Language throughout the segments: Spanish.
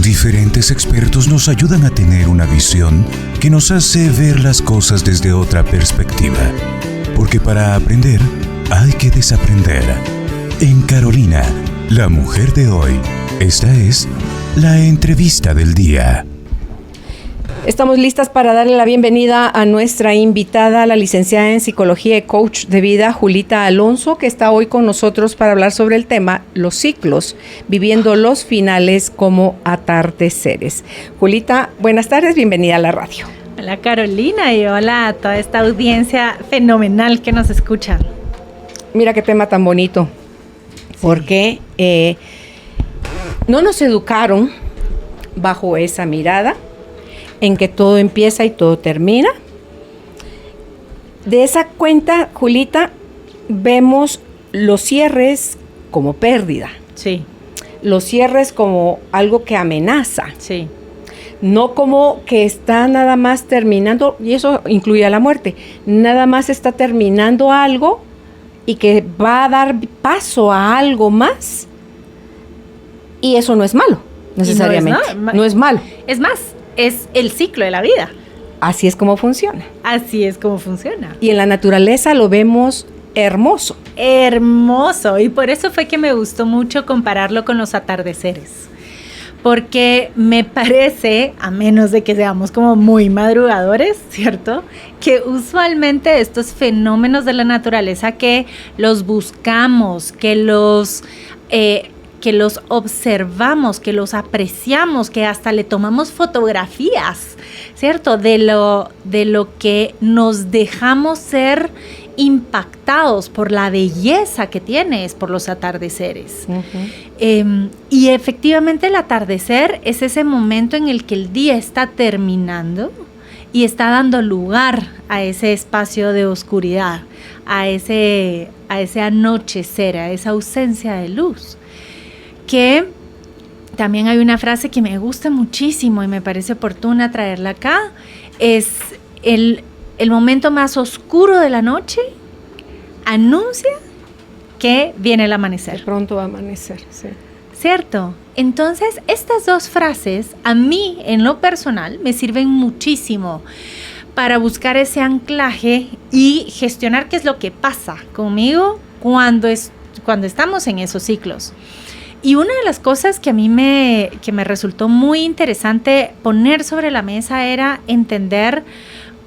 Diferentes expertos nos ayudan a tener una visión que nos hace ver las cosas desde otra perspectiva. Porque para aprender, hay que desaprender. En Carolina, la mujer de hoy, esta es la entrevista del día. Estamos listas para darle la bienvenida a nuestra invitada, la licenciada en Psicología y Coach de Vida, Julita Alonso, que está hoy con nosotros para hablar sobre el tema Los ciclos, viviendo los finales como atardeceres. Julita, buenas tardes, bienvenida a la radio. Hola Carolina y hola a toda esta audiencia fenomenal que nos escucha. Mira qué tema tan bonito, porque no nos educaron bajo esa mirada en que todo empieza y todo termina. De esa cuenta, Julita, vemos los cierres como pérdida. Sí. Los cierres como algo que amenaza. Sí. No como que está nada más terminando, y eso incluye a la muerte, nada más está terminando algo y que va a dar paso a algo más, y eso no es malo, necesariamente. No es malo. Es más, es el ciclo de la vida. Así es como funciona. Así es como funciona. Y en la naturaleza lo vemos hermoso. Hermoso. Y por eso fue que me gustó mucho compararlo con los atardeceres. Porque me parece, a menos de que seamos como muy madrugadores, ¿cierto? Que usualmente estos fenómenos de la naturaleza que los buscamos, que los observamos, que los apreciamos, que hasta le tomamos fotografías, ¿cierto? De lo que nos dejamos ser impactados por la belleza que tienes por los atardeceres. Uh-huh. Y efectivamente el atardecer es ese momento en el que el día está terminando y está dando lugar a ese espacio de oscuridad, a ese anochecer, a esa ausencia de luz. Que también hay una frase que me gusta muchísimo y me parece oportuna traerla acá, es el momento más oscuro de la noche anuncia que viene el amanecer. De pronto va a amanecer, sí. ¿Cierto? Entonces, estas dos frases a mí, en lo personal, me sirven muchísimo para buscar ese anclaje y gestionar qué es lo que pasa conmigo cuando estamos en esos ciclos. Y una de las cosas que a mí me resultó muy interesante poner sobre la mesa era entender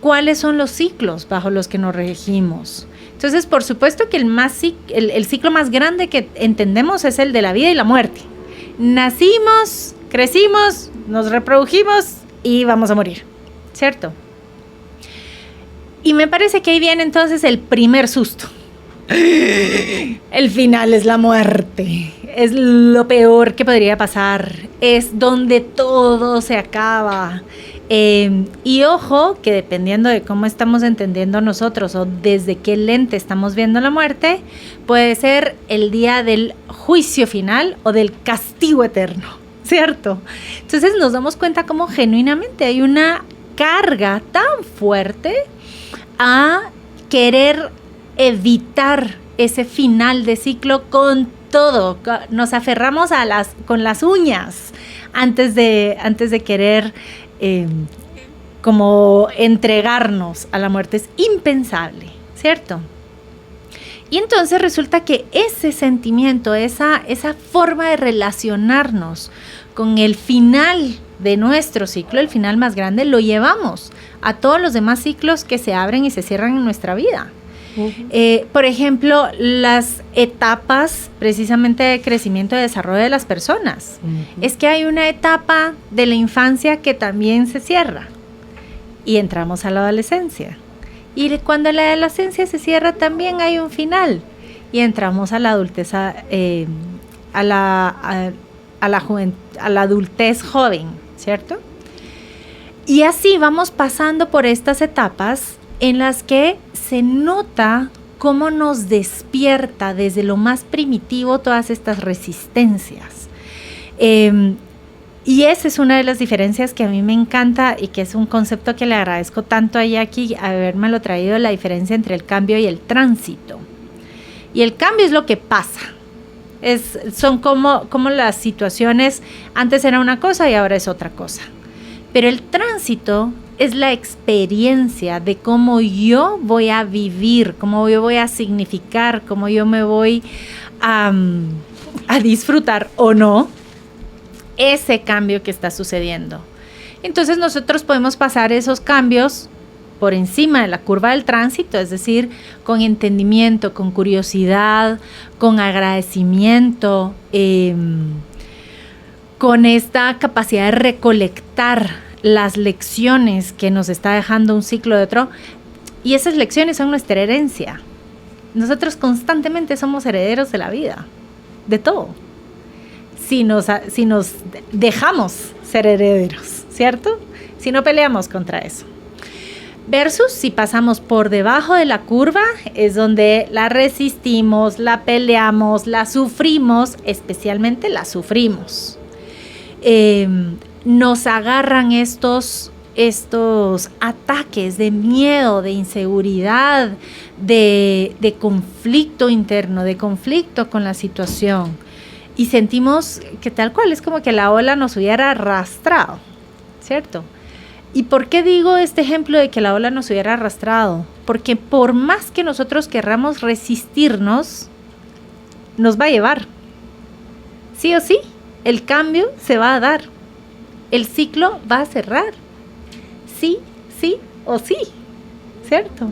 cuáles son los ciclos bajo los que nos regimos. Entonces, por supuesto que el ciclo más grande que entendemos es el de la vida y la muerte. Nacimos, crecimos, nos reprodujimos y vamos a morir, ¿cierto? Y me parece que ahí viene entonces el primer susto. El final es la muerte. Es lo peor que podría pasar. Es donde todo se acaba. Y ojo, que dependiendo de cómo estamos entendiendo nosotros o desde qué lente estamos viendo la muerte, puede ser el día del juicio final o del castigo eterno, ¿cierto? Entonces nos damos cuenta cómo genuinamente hay una carga tan fuerte a querer evitar ese final de ciclo con todo. Nos aferramos con las uñas antes de querer como entregarnos a la muerte. Es impensable, ¿cierto? Y entonces resulta que ese sentimiento, esa forma de relacionarnos con el final de nuestro ciclo, el final más grande, lo llevamos a todos los demás ciclos que se abren y se cierran en nuestra vida. Uh-huh. Por ejemplo, las etapas precisamente de crecimiento y desarrollo de las personas. Uh-huh. Es que hay una etapa de la infancia que también se cierra y entramos a la adolescencia. Y cuando la adolescencia se cierra también hay un final y entramos a la adultez, a la adultez joven, ¿cierto? Y así vamos pasando por estas etapas en las que se nota cómo nos despierta desde lo más primitivo todas estas resistencias. Y esa es una de las diferencias que a mí me encanta y que es un concepto que le agradezco tanto a Jackie habérmelo traído, la diferencia entre el cambio y el tránsito. Y el cambio es lo que pasa, Son como las situaciones, antes era una cosa y ahora es otra cosa. Pero el tránsito es la experiencia de cómo yo voy a vivir, cómo yo voy a significar, cómo yo me voy a disfrutar o no ese cambio que está sucediendo. Entonces nosotros podemos pasar esos cambios por encima de la curva del tránsito, es decir, con entendimiento, con curiosidad, con agradecimiento, con esta capacidad de recolectar las lecciones que nos está dejando un ciclo de otro. Y esas lecciones son nuestra herencia. Nosotros constantemente somos herederos de la vida, de todo. Si nos dejamos ser herederos, ¿cierto? Si no peleamos contra eso. Versus si pasamos por debajo de la curva, es donde la resistimos, la peleamos, la sufrimos, especialmente la sufrimos. Nos agarran estos ataques de miedo, de inseguridad, de conflicto interno, de conflicto con la situación. Y sentimos que tal cual es como que la ola nos hubiera arrastrado, ¿cierto? ¿Y por qué digo este ejemplo de que la ola nos hubiera arrastrado? Porque por más que nosotros querramos resistirnos, nos va a llevar. Sí o sí, el cambio se va a dar. El ciclo va a cerrar. Sí o sí, ¿cierto?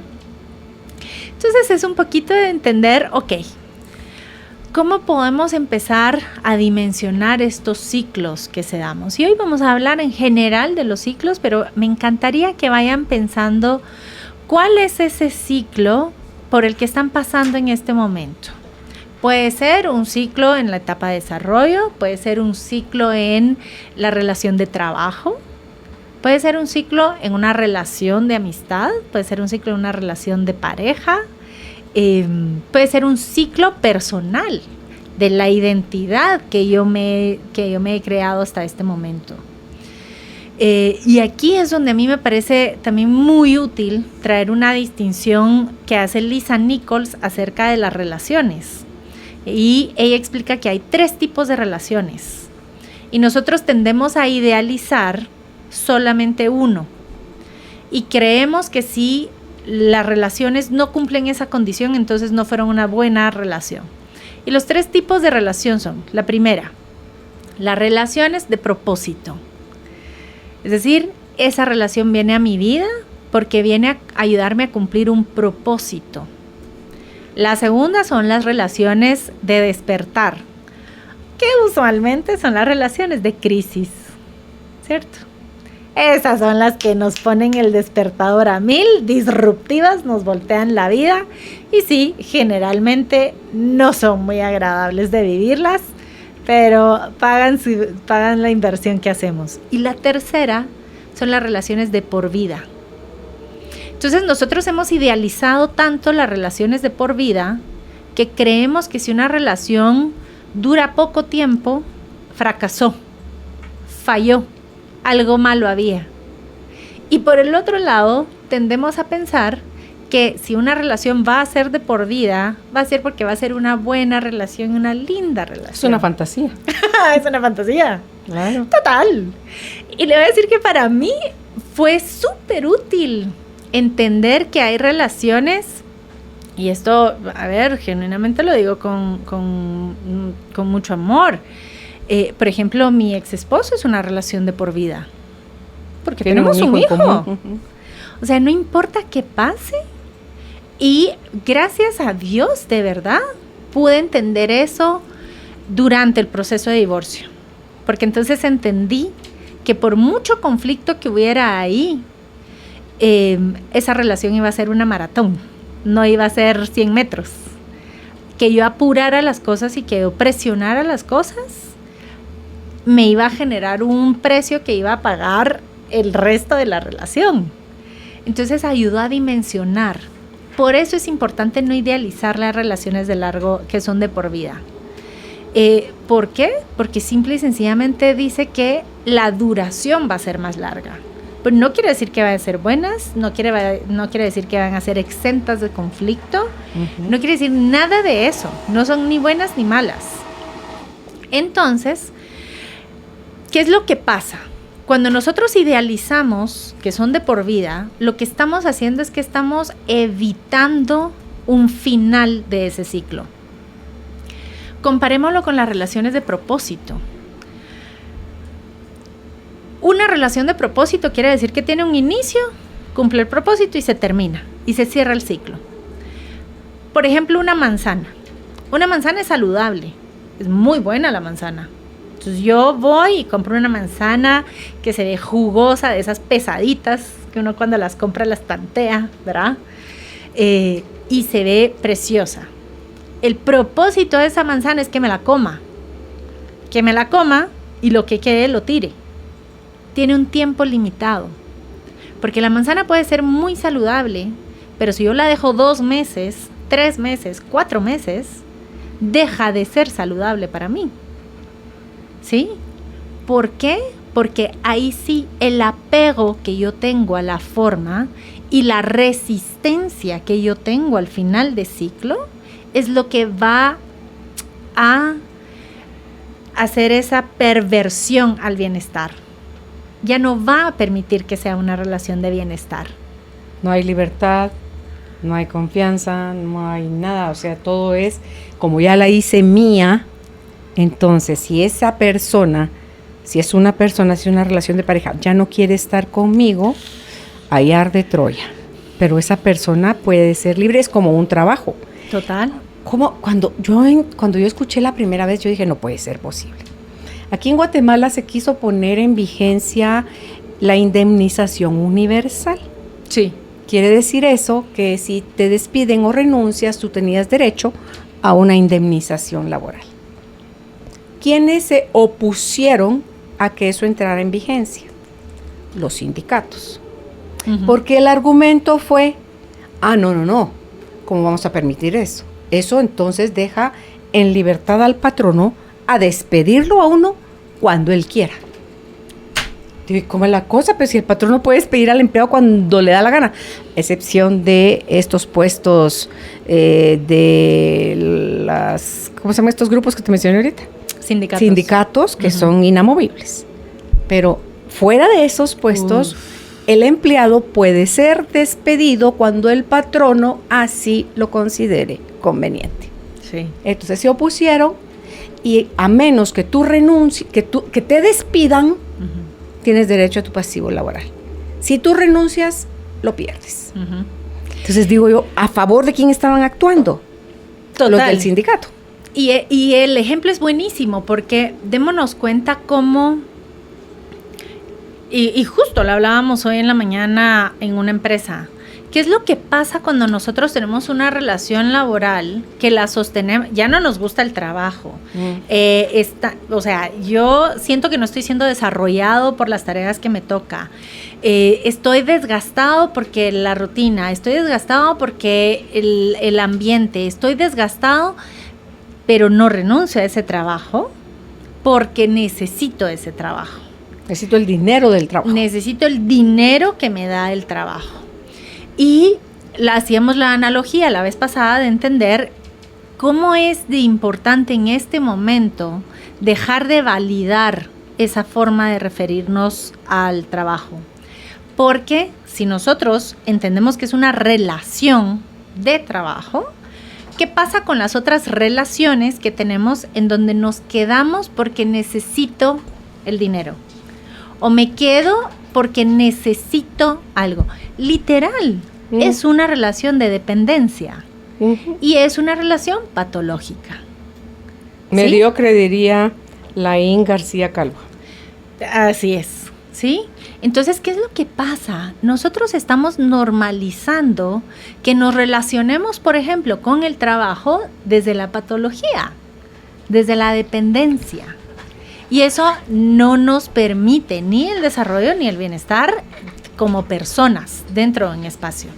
Entonces es un poquito de entender, ok, ¿cómo podemos empezar a dimensionar estos ciclos que se damos? Y hoy vamos a hablar en general de los ciclos, pero me encantaría que vayan pensando cuál es ese ciclo por el que están pasando en este momento. Puede ser un ciclo en la etapa de desarrollo, puede ser un ciclo en la relación de trabajo, puede ser un ciclo en una relación de amistad, puede ser un ciclo en una relación de pareja, puede ser un ciclo personal de la identidad que yo me he creado hasta este momento. Y aquí es donde a mí me parece también muy útil traer una distinción que hace Lisa Nichols acerca de las relaciones. Y ella explica que hay 3 tipos de relaciones. Y nosotros tendemos a idealizar solamente uno. Y creemos que si las relaciones no cumplen esa condición, entonces no fueron una buena relación. Y los 3 tipos de relación son: la primera, las relaciones de propósito. Es decir, esa relación viene a mi vida porque viene a ayudarme a cumplir un propósito. La segunda son las relaciones de despertar, que usualmente son las relaciones de crisis, ¿cierto? Esas son las que nos ponen el despertador a 1000, disruptivas, nos voltean la vida y sí, generalmente no son muy agradables de vivirlas, pero pagan la inversión que hacemos. Y la tercera son las relaciones de por vida. Entonces nosotros hemos idealizado tanto las relaciones de por vida que creemos que si una relación dura poco tiempo, fracasó, falló, algo malo había. Y por el otro lado, tendemos a pensar que si una relación va a ser de por vida, va a ser porque va a ser una buena relación, una linda relación. Es una fantasía. Es una fantasía. Claro. Total. Y le voy a decir que para mí fue súper útil entender que hay relaciones, y esto, a ver, genuinamente lo digo con mucho amor. Por ejemplo, mi ex esposo es una relación de por vida. Porque tenemos un hijo. O sea, no importa qué pase. Y gracias a Dios, de verdad, pude entender eso durante el proceso de divorcio. Porque entonces entendí que por mucho conflicto que hubiera ahí, esa relación iba a ser una maratón, no iba a ser 100 metros. Que yo apurara las cosas y que yo presionara las cosas, me iba a generar un precio que iba a pagar el resto de la relación. Entonces ayudó a dimensionar. Por eso es importante no idealizar las relaciones de largo que son de por vida. ¿Por qué? Porque simple y sencillamente dice que la duración va a ser más larga. Pero no quiere decir que van a ser buenas, no quiere decir que van a ser exentas de conflicto, no quiere decir nada de eso, no son ni buenas ni malas. Entonces, ¿qué es lo que pasa? Cuando nosotros idealizamos que son de por vida, lo que estamos haciendo es que estamos evitando un final de ese ciclo. Comparémoslo con las relaciones de propósito. Una relación de propósito quiere decir que tiene un inicio, cumple el propósito y se termina, y se cierra el ciclo. Por ejemplo, una manzana. Una manzana es saludable, es muy buena la manzana. Entonces yo voy y compro una manzana que se ve jugosa, de esas pesaditas, que uno cuando las compra las tantea, ¿verdad? Y se ve preciosa. El propósito de esa manzana es que me la coma. Que me la coma y lo que quede lo tire. Tiene un tiempo limitado. Porque la manzana puede ser muy saludable, pero si yo la dejo 2 meses, 3 meses, 4 meses, deja de ser saludable para mí. ¿Sí? ¿Por qué? Porque ahí sí el apego que yo tengo a la forma y la resistencia que yo tengo al final de ciclo es lo que va a hacer esa perversión al bienestar. Ya no va a permitir que sea una relación de bienestar. No hay libertad, no hay confianza, no hay nada. O sea, todo es como ya la hice mía. Entonces, si esa persona, si es una relación de pareja, ya no quiere estar conmigo, ahí arde Troya. Pero esa persona puede ser libre, es como un trabajo. Total. Como cuando yo escuché la primera vez, yo dije, no puede ser posible. Aquí en Guatemala se quiso poner en vigencia la indemnización universal. Sí. Quiere decir eso, que si te despiden o renuncias, tú tenías derecho a una indemnización laboral. ¿Quiénes se opusieron a que eso entrara en vigencia? Los sindicatos. Uh-huh. Porque el argumento fue, no, ¿cómo vamos a permitir eso? Eso entonces deja en libertad al patrono a despedirlo a uno cuando él quiera. Digo, ¿cómo es la cosa? Pues si el patrono puede despedir al empleado cuando le da la gana, excepción de estos puestos de las, ¿cómo se llaman estos grupos que te mencioné ahorita? Sindicatos que son inamovibles. Pero fuera de esos puestos, el empleado puede ser despedido cuando el patrono así lo considere conveniente. Sí. Entonces se opusieron y a menos que tú renuncies, que te despidan, tienes derecho a tu pasivo laboral. Si tú renuncias, lo pierdes. Entonces digo yo, ¿a favor de quién estaban actuando? Total. Los del sindicato. Y el ejemplo es buenísimo porque démonos cuenta cómo, y justo lo hablábamos hoy en la mañana en una empresa, ¿qué es lo que pasa cuando nosotros tenemos una relación laboral que la sostenemos? Ya no nos gusta el trabajo. O sea, yo siento que no estoy siendo desarrollado por las tareas que me toca. Estoy desgastado porque la rutina, estoy desgastado porque el ambiente, estoy desgastado, pero no renuncio a ese trabajo porque necesito ese trabajo. Necesito el dinero del trabajo. Necesito el dinero que me da el trabajo. Y hacíamos la analogía la vez pasada de entender cómo es de importante en este momento dejar de validar esa forma de referirnos al trabajo. Porque si nosotros entendemos que es una relación de trabajo, ¿qué pasa con las otras relaciones que tenemos en donde nos quedamos porque necesito el dinero? O me quedo porque necesito algo. Literal, es una relación de dependencia. Y es una relación patológica. Mediocre, diría Laín García Calvo. Así es, ¿sí? Entonces, ¿qué es lo que pasa? Nosotros estamos normalizando que nos relacionemos, por ejemplo, con el trabajo desde la patología, desde la dependencia. Y eso no nos permite ni el desarrollo ni el bienestar como personas dentro de un espacio.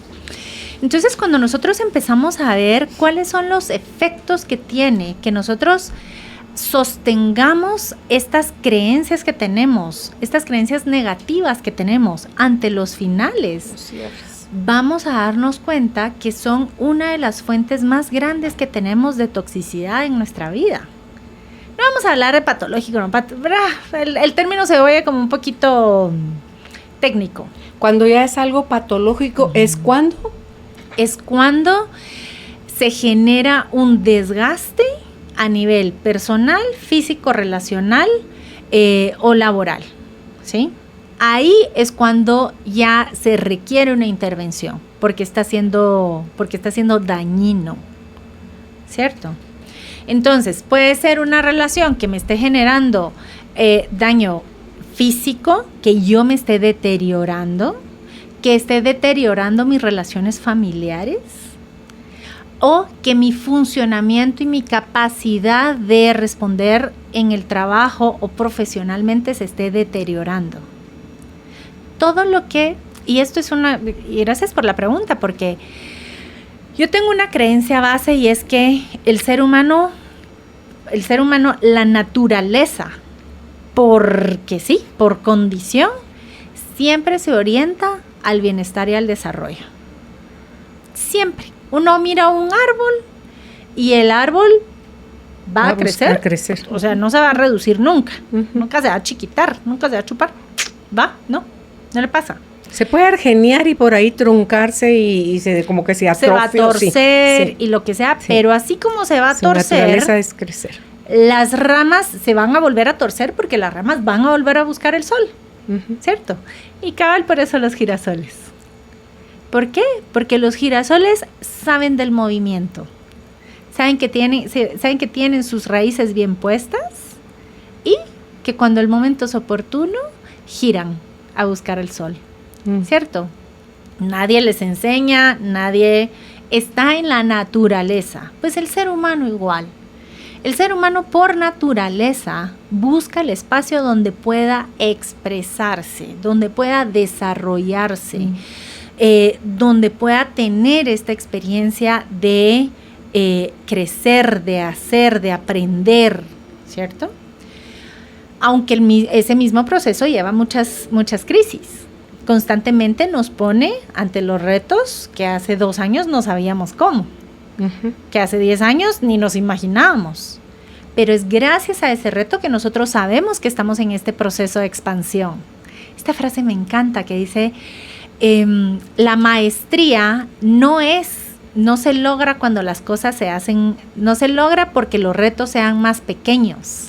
Entonces, cuando nosotros empezamos a ver cuáles son los efectos que tiene que nosotros sostengamos estas creencias que tenemos, estas creencias negativas que tenemos ante los finales, vamos a darnos cuenta que son una de las fuentes más grandes que tenemos de toxicidad en nuestra vida. no vamos a hablar de patológico, no, el término se oye como un poquito técnico. Cuando ya es algo patológico, ¿es cuándo? Es cuando se genera un desgaste a nivel personal, físico, relacional o laboral, ¿sí? Ahí es cuando ya se requiere una intervención, porque está siendo dañino, ¿cierto? Entonces, puede ser una relación que me esté generando daño físico, que yo me esté deteriorando, que esté deteriorando mis relaciones familiares, o que mi funcionamiento y mi capacidad de responder en el trabajo o profesionalmente se esté deteriorando. Todo lo que, y gracias por la pregunta, porque yo tengo una creencia base y es que el ser humano, la naturaleza, porque sí, por condición, siempre se orienta al bienestar y al desarrollo. Siempre. Uno mira un árbol y el árbol va a crecer. O sea, no se va a reducir nunca. Nunca se va a chiquitar, nunca se va a chupar. No le pasa. Se puede argeniar y por ahí truncarse y como que se atrofia. Se va a torcer y lo que sea, pero así como se va a torcer. Su naturaleza es crecer. Las ramas se van a volver a torcer porque las ramas van a volver a buscar el sol, ¿cierto? Y cabal por eso los girasoles. ¿Por qué? Porque los girasoles saben del movimiento, saben que tienen sus raíces bien puestas y que cuando el momento es oportuno giran a buscar el sol, ¿cierto? Nadie les enseña, nadie está en la naturaleza. Pues el ser humano igual. El ser humano por naturaleza busca el espacio donde pueda expresarse, donde pueda desarrollarse, donde pueda tener esta experiencia de crecer, de hacer, de aprender, ¿cierto? Aunque ese mismo proceso lleva muchas crisis. Constantemente nos pone ante los retos que hace 2 años no sabíamos cómo, que hace 10 años ni nos imaginábamos. Pero es gracias a ese reto que nosotros sabemos que estamos en este proceso de expansión. Esta frase me encanta que dice, la maestría no se logra cuando las cosas se hacen, no se logra porque los retos sean más pequeños.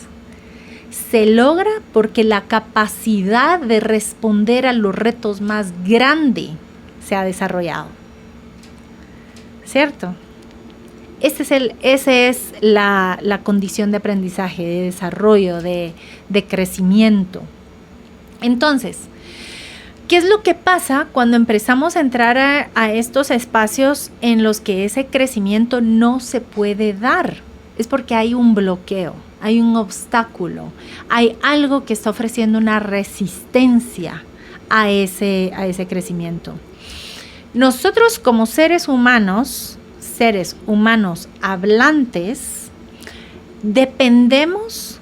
Se logra porque la capacidad de responder a los retos más grande se ha desarrollado. ¿Cierto? Esa es la condición de aprendizaje, de desarrollo, de crecimiento. Entonces, ¿qué es lo que pasa cuando empezamos a entrar a estos espacios en los que ese crecimiento no se puede dar? Es porque hay un bloqueo, hay un obstáculo, hay algo que está ofreciendo una resistencia a ese crecimiento. Nosotros como seres humanos hablantes, dependemos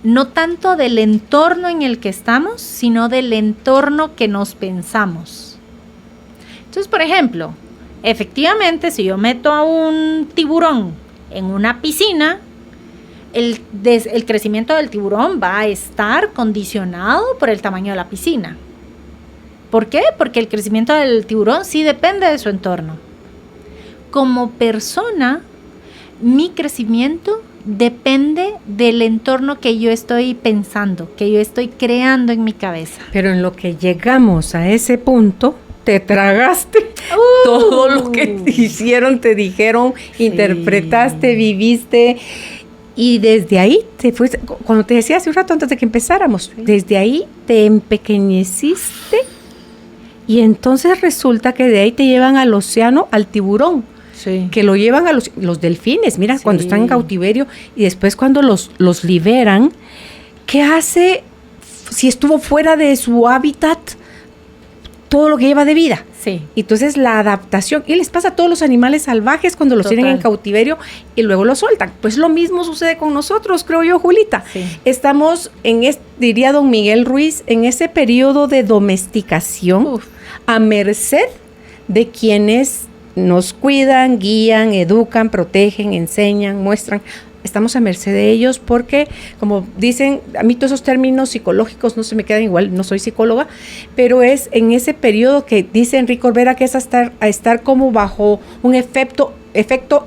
no tanto del entorno en el que estamos, sino del entorno que nos pensamos. Entonces, por ejemplo, efectivamente, si yo meto a un tiburón en una piscina, el crecimiento del tiburón va a estar condicionado por el tamaño de la piscina. ¿Por qué? Porque el crecimiento del tiburón sí depende de su entorno. Como persona, mi crecimiento depende del entorno que yo estoy pensando, que yo estoy creando en mi cabeza. Pero en lo que llegamos a ese punto, te tragaste todo lo que te hicieron, te dijeron, sí, interpretaste, viviste. Y desde ahí te fuiste, cuando te decía hace un rato antes de que empezáramos, sí, desde ahí te empequeñeciste y entonces resulta que de ahí te llevan al océano, al tiburón. Sí. Que lo llevan a los delfines, mira, sí, cuando están en cautiverio y después cuando los liberan, ¿qué hace si estuvo fuera de su hábitat todo lo que lleva de vida? Sí. Entonces la adaptación, y les pasa a todos los animales salvajes cuando los tienen en cautiverio y luego los sueltan. Pues lo mismo sucede con nosotros, creo yo, Julita. Sí. Estamos diría don Miguel Ruiz, en ese periodo de domesticación, a merced de quienes nos cuidan, guían, educan, protegen, enseñan, muestran estamos a merced de ellos porque, como dicen, a mí todos esos términos psicológicos no se me quedan igual, no soy psicóloga, pero es en ese periodo que dice Enrique Olvera que es a estar como bajo un efecto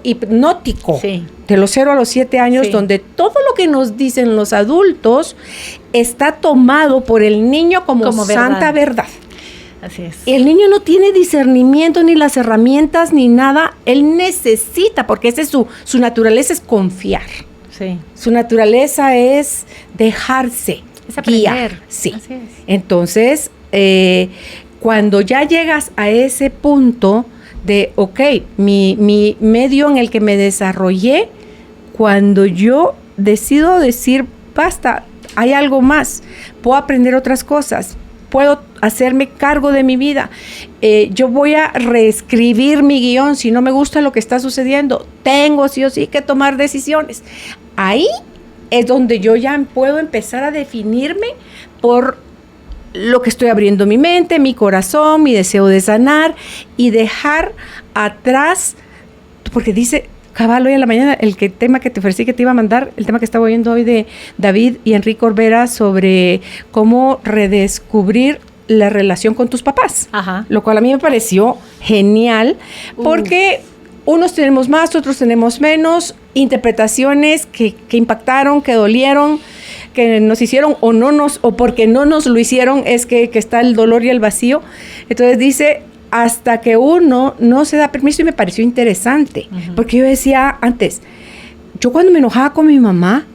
hipnótico, sí, de los 0 a los 7 años, sí, donde todo lo que nos dicen los adultos está tomado por el niño como santa verdad. Así es. El niño no tiene discernimiento, ni las herramientas, ni nada. Él necesita, porque esa es su naturaleza, es confiar. Sí. Su naturaleza es dejarse Es aprender. guiar. Sí. Así es. Entonces, cuando ya llegas a ese punto de, ok, mi medio en el que me desarrollé, cuando yo decido decir, basta, hay algo más, puedo aprender otras cosas, puedo hacerme cargo de mi vida, yo voy a reescribir mi guión si no me gusta lo que está sucediendo, tengo sí o sí que tomar decisiones. Ahí es donde yo ya puedo empezar a definirme por lo que estoy abriendo mi mente, mi corazón, mi deseo de sanar y dejar atrás, porque dice cabal hoy en la mañana tema que te ofrecí que te iba a mandar, el tema que estaba oyendo hoy de David y Enrique Olvera sobre cómo redescubrir la relación con tus papás. Ajá. Lo cual a mí me pareció genial porque unos tenemos más, otros tenemos menos, interpretaciones que impactaron, que dolieron, que nos hicieron o porque no nos lo hicieron, es que está el dolor y el vacío. Entonces dice, hasta que uno no se da permiso, y me pareció interesante, porque yo decía antes, yo cuando me enojaba con mi mamá,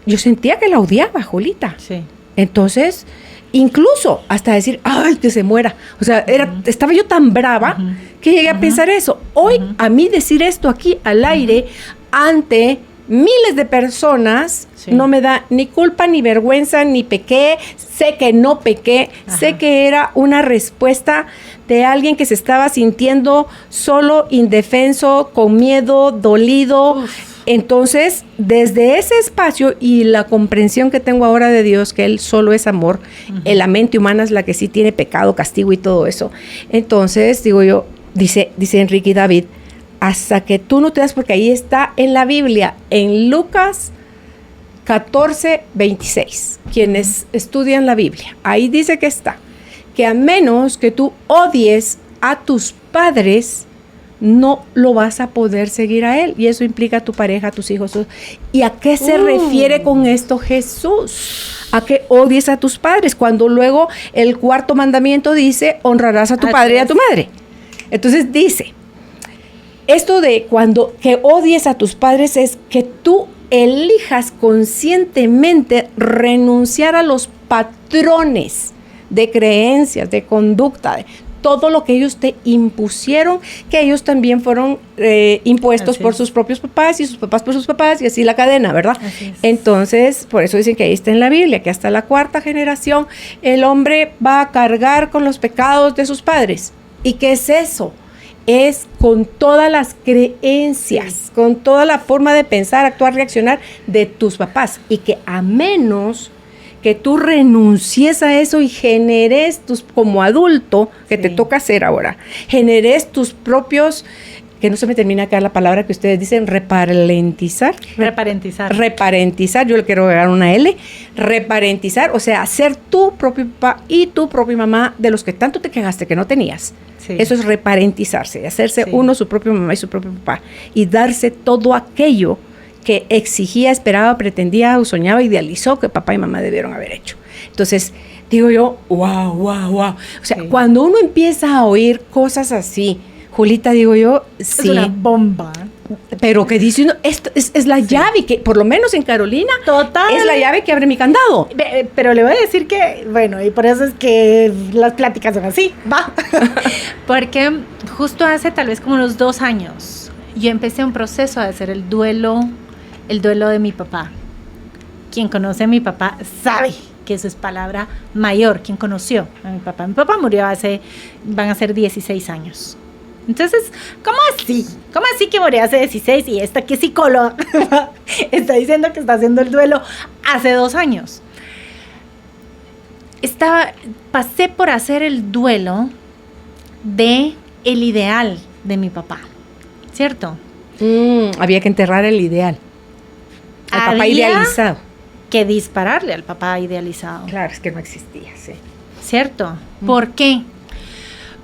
yo sentía que la odiaba, Julita. Sí. Entonces, incluso hasta decir, ay, que se muera. O sea, estaba yo tan brava que llegué a pensar eso. Hoy, a mí decir esto aquí al aire, ante miles de personas, no me da ni culpa, ni vergüenza, ni pequé. Sé que no pequé, sé que era una respuesta de alguien que se estaba sintiendo solo, indefenso, con miedo, dolido. Entonces, desde ese espacio y la comprensión que tengo ahora de Dios, que Él solo es amor, la mente humana es la que sí tiene pecado, castigo y todo eso. Entonces, digo yo, dice Enrique y David, hasta que tú no te das, porque ahí está en la Biblia, en Lucas 14:26, quienes estudian la Biblia, ahí dice que está, que a menos que tú odies a tus padres, no lo vas a poder seguir a Él, y eso implica a tu pareja, a tus hijos. ¿Y a qué se refiere con esto Jesús? A que odies a tus padres, cuando luego el cuarto mandamiento dice, honrarás a tu padre y a tu madre. Entonces dice, esto de que odies a tus padres es que tú elijas conscientemente renunciar a los patrones de creencias, de conducta, de todo lo que ellos te impusieron, que ellos también fueron impuestos por sus propios papás y sus papás por sus papás y así la cadena, ¿verdad? Entonces, por eso dicen que ahí está en la Biblia, que hasta la cuarta generación el hombre va a cargar con los pecados de sus padres. ¿Y qué es eso? Es con todas las creencias, con toda la forma de pensar, actuar, reaccionar de tus papás. Y que a menos que tú renuncies a eso y generes como adulto, que te toca hacer ahora, generes tus propios, que no se me termina acá la palabra que ustedes dicen, reparentizar, yo le quiero agregar una L, reparentizar, o sea, ser tu propio papá y tu propia mamá de los que tanto te quejaste que no tenías. Eso es reparentizarse, hacerse uno su propia mamá y su propio papá y darse todo aquello que exigía, esperaba, pretendía, soñaba, idealizó que papá y mamá debieron haber hecho. Entonces, digo yo, wow. O sea, cuando uno empieza a oír cosas así, Julita, digo yo, es una bomba. Pero que dice uno, esto es la llave que, por lo menos en Carolina, total, es la llave que abre mi candado. Pero le voy a decir que, bueno, y por eso es que las pláticas son así, va. Porque justo hace tal vez como unos 2 años, yo empecé un proceso de hacer el duelo de mi papá. Quien conoce a mi papá sabe que eso es palabra mayor. Quien conoció a mi papá murió van a ser 16 años. Entonces, ¿cómo así? ¿Cómo así que murió hace 16 y esta que es psicóloga está diciendo que está haciendo el duelo hace 2 años? Pasé por hacer el duelo de el ideal de mi papá, ¿cierto? Había que enterrar el ideal. Al papá Había idealizado. que dispararle al papá idealizado. Claro, es que no existía, sí. ¿Cierto? ¿Por qué?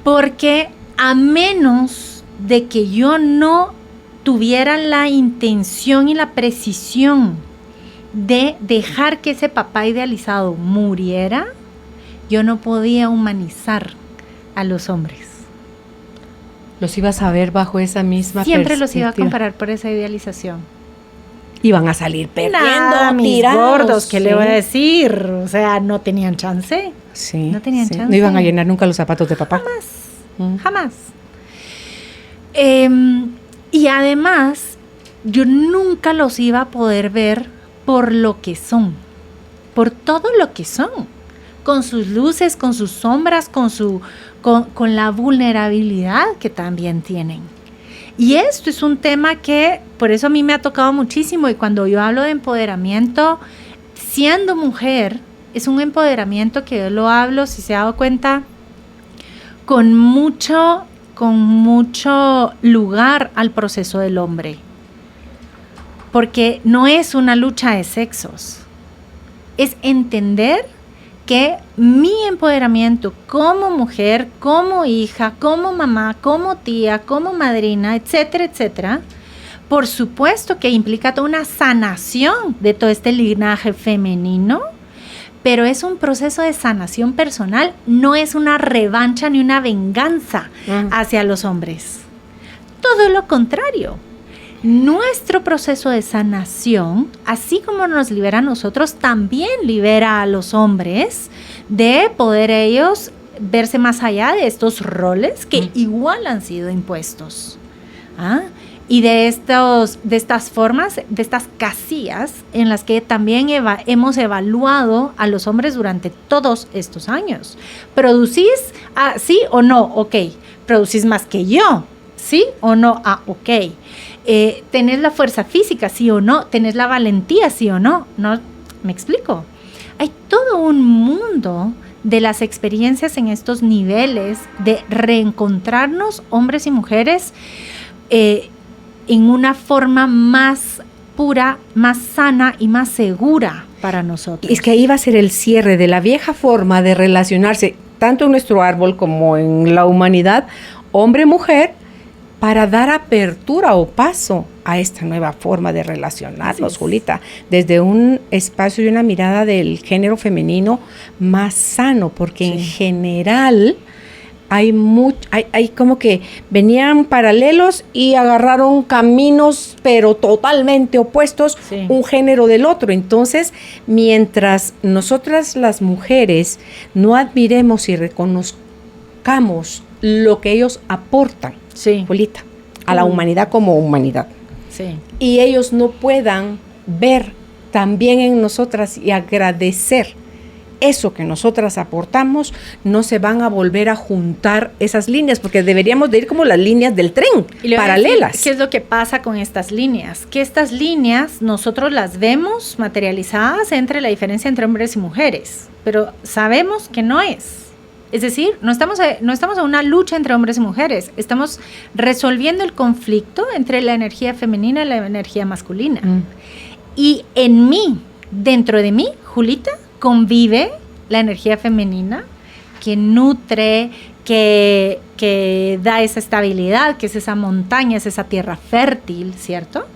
Porque a menos de que yo no tuviera la intención y la precisión de dejar que ese papá idealizado muriera, yo no podía humanizar a los hombres. Los ibas a ver bajo esa misma Siempre los iba a perspectiva. comparar por esa idealización. Iban a salir perdiendo, Nada, mis tirados, gordos, ¿qué sí. le voy a decir? O sea, no tenían chance. Sí, No tenían sí. chance. No iban a llenar nunca los zapatos de papá. Jamás. Y además, yo nunca los iba a poder ver por lo que son, por todo lo que son, con sus luces, con sus sombras, con la vulnerabilidad que también tienen. Y esto es un tema que por eso a mí me ha tocado muchísimo, y cuando yo hablo de empoderamiento, siendo mujer, es un empoderamiento que yo lo hablo, si se ha dado cuenta, con mucho lugar al proceso del hombre. Porque no es una lucha de sexos. Es entender que mi empoderamiento como mujer, como hija, como mamá, como tía, como madrina, etcétera, etcétera, por supuesto que implica toda una sanación de todo este linaje femenino, pero es un proceso de sanación personal, no es una revancha ni una venganza hacia los hombres. Todo lo contrario. Nuestro proceso de sanación, así como nos libera a nosotros, también libera a los hombres de poder ellos verse más allá de estos roles que igual han sido impuestos. Y de estas formas, de estas casillas en las que también hemos evaluado a los hombres durante todos estos años. ¿Producís? ¿Sí o no? Ok. ¿Producís más que yo? ¿Sí o no? Ok. ¿Tenés la fuerza física? ¿Sí o no? ¿Tenés la valentía? ¿Sí o no? ¿No? ¿Me explico? Hay todo un mundo de las experiencias en estos niveles de reencontrarnos, hombres y mujeres, en una forma más pura, más sana y más segura para nosotros. Es que ahí va a ser el cierre de la vieja forma de relacionarse, tanto en nuestro árbol como en la humanidad, hombre-mujer, para dar apertura o paso a esta nueva forma de relacionarnos, Julita, desde un espacio y una mirada del género femenino más sano, porque en general hay como que venían paralelos y agarraron caminos pero totalmente opuestos, un género del otro. Entonces, mientras nosotras las mujeres no admiremos y reconozcamos lo que ellos aportan, Julita, a la humanidad como humanidad, y ellos no puedan ver también en nosotras y agradecer eso que nosotras aportamos, no se van a volver a juntar esas líneas, porque deberíamos de ir como las líneas del tren, paralelas. ¿Qué es lo que pasa con estas líneas? Que estas líneas nosotros las vemos materializadas entre la diferencia entre hombres y mujeres, pero sabemos que no es. Es decir, no estamos en una lucha entre hombres y mujeres, estamos resolviendo el conflicto entre la energía femenina y la energía masculina. Y en mí, dentro de mí, Julita, convive la energía femenina que nutre, que da esa estabilidad, que es esa montaña, es esa tierra fértil, ¿cierto?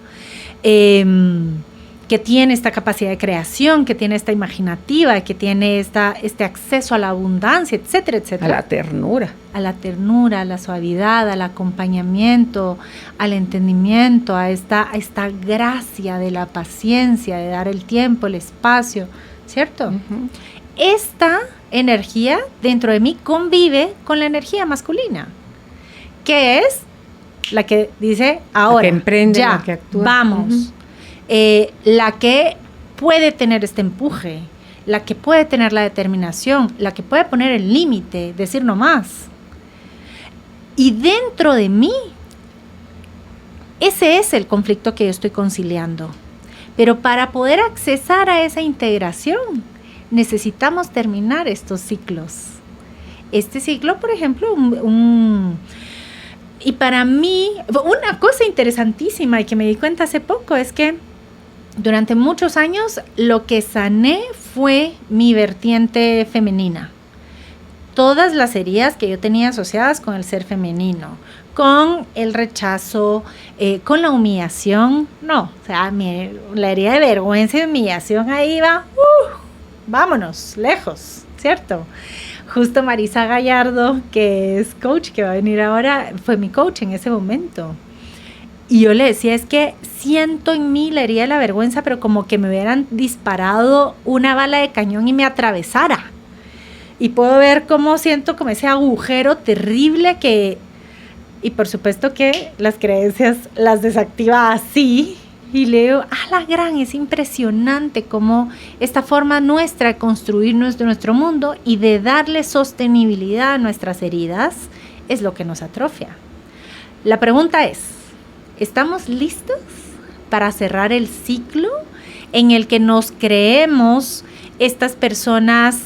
Que tiene esta capacidad de creación, que tiene esta imaginativa, que tiene este acceso a la abundancia, etcétera, etcétera. A la ternura. A la ternura, a la suavidad, al acompañamiento, al entendimiento, a esta gracia de la paciencia, de dar el tiempo, el espacio, ¿cierto? Esta energía dentro de mí convive con la energía masculina, que es la que dice ahora, la que emprende, ya, la que actúa. Vamos. La que puede tener este empuje, la que puede tener la determinación, la que puede poner el límite, decir no más. Y dentro de mí, ese es el conflicto que yo estoy conciliando. Pero para poder accesar a esa integración, necesitamos terminar estos ciclos. Este ciclo, por ejemplo, Y para mí, una cosa interesantísima y que me di cuenta hace poco es que durante muchos años lo que sané fue mi vertiente femenina. Todas las heridas que yo tenía asociadas con el ser femenino, con el rechazo, con la humillación, no, o sea, la herida de vergüenza y humillación ahí va, vámonos, lejos, ¿cierto? Justo Marisa Gallardo, que es coach, que va a venir ahora, fue mi coach en ese momento. Y yo le decía, es que siento en mí la herida de la vergüenza, pero como que me hubieran disparado una bala de cañón y me atravesara. Y puedo ver cómo siento como ese agujero terrible que... Y por supuesto que las creencias las desactiva así. Y leo, la gran, es impresionante cómo esta forma nuestra de construir nuestro mundo y de darle sostenibilidad a nuestras heridas es lo que nos atrofia. La pregunta es, ¿estamos listos para cerrar el ciclo en el que nos creemos estas personas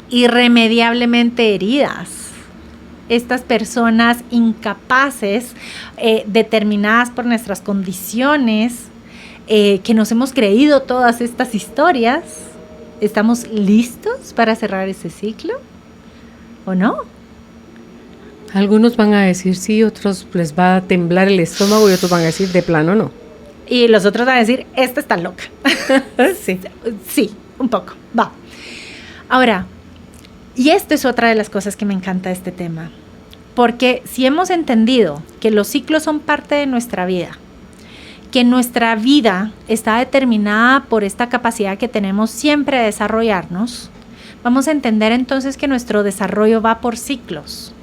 irremediablemente heridas? Estas personas incapaces, determinadas por nuestras condiciones, que nos hemos creído todas estas historias. ¿Estamos listos para cerrar ese ciclo o no? Algunos van a decir sí, otros les va a temblar el estómago y otros van a decir de plano no. Y los otros van a decir, esta está loca. Sí. Sí, un poco, va. Ahora, y esta es otra de las cosas que me encanta de este tema, porque si hemos entendido que los ciclos son parte de nuestra vida, que nuestra vida está determinada por esta capacidad que tenemos siempre de desarrollarnos, vamos a entender entonces que nuestro desarrollo va por ciclos.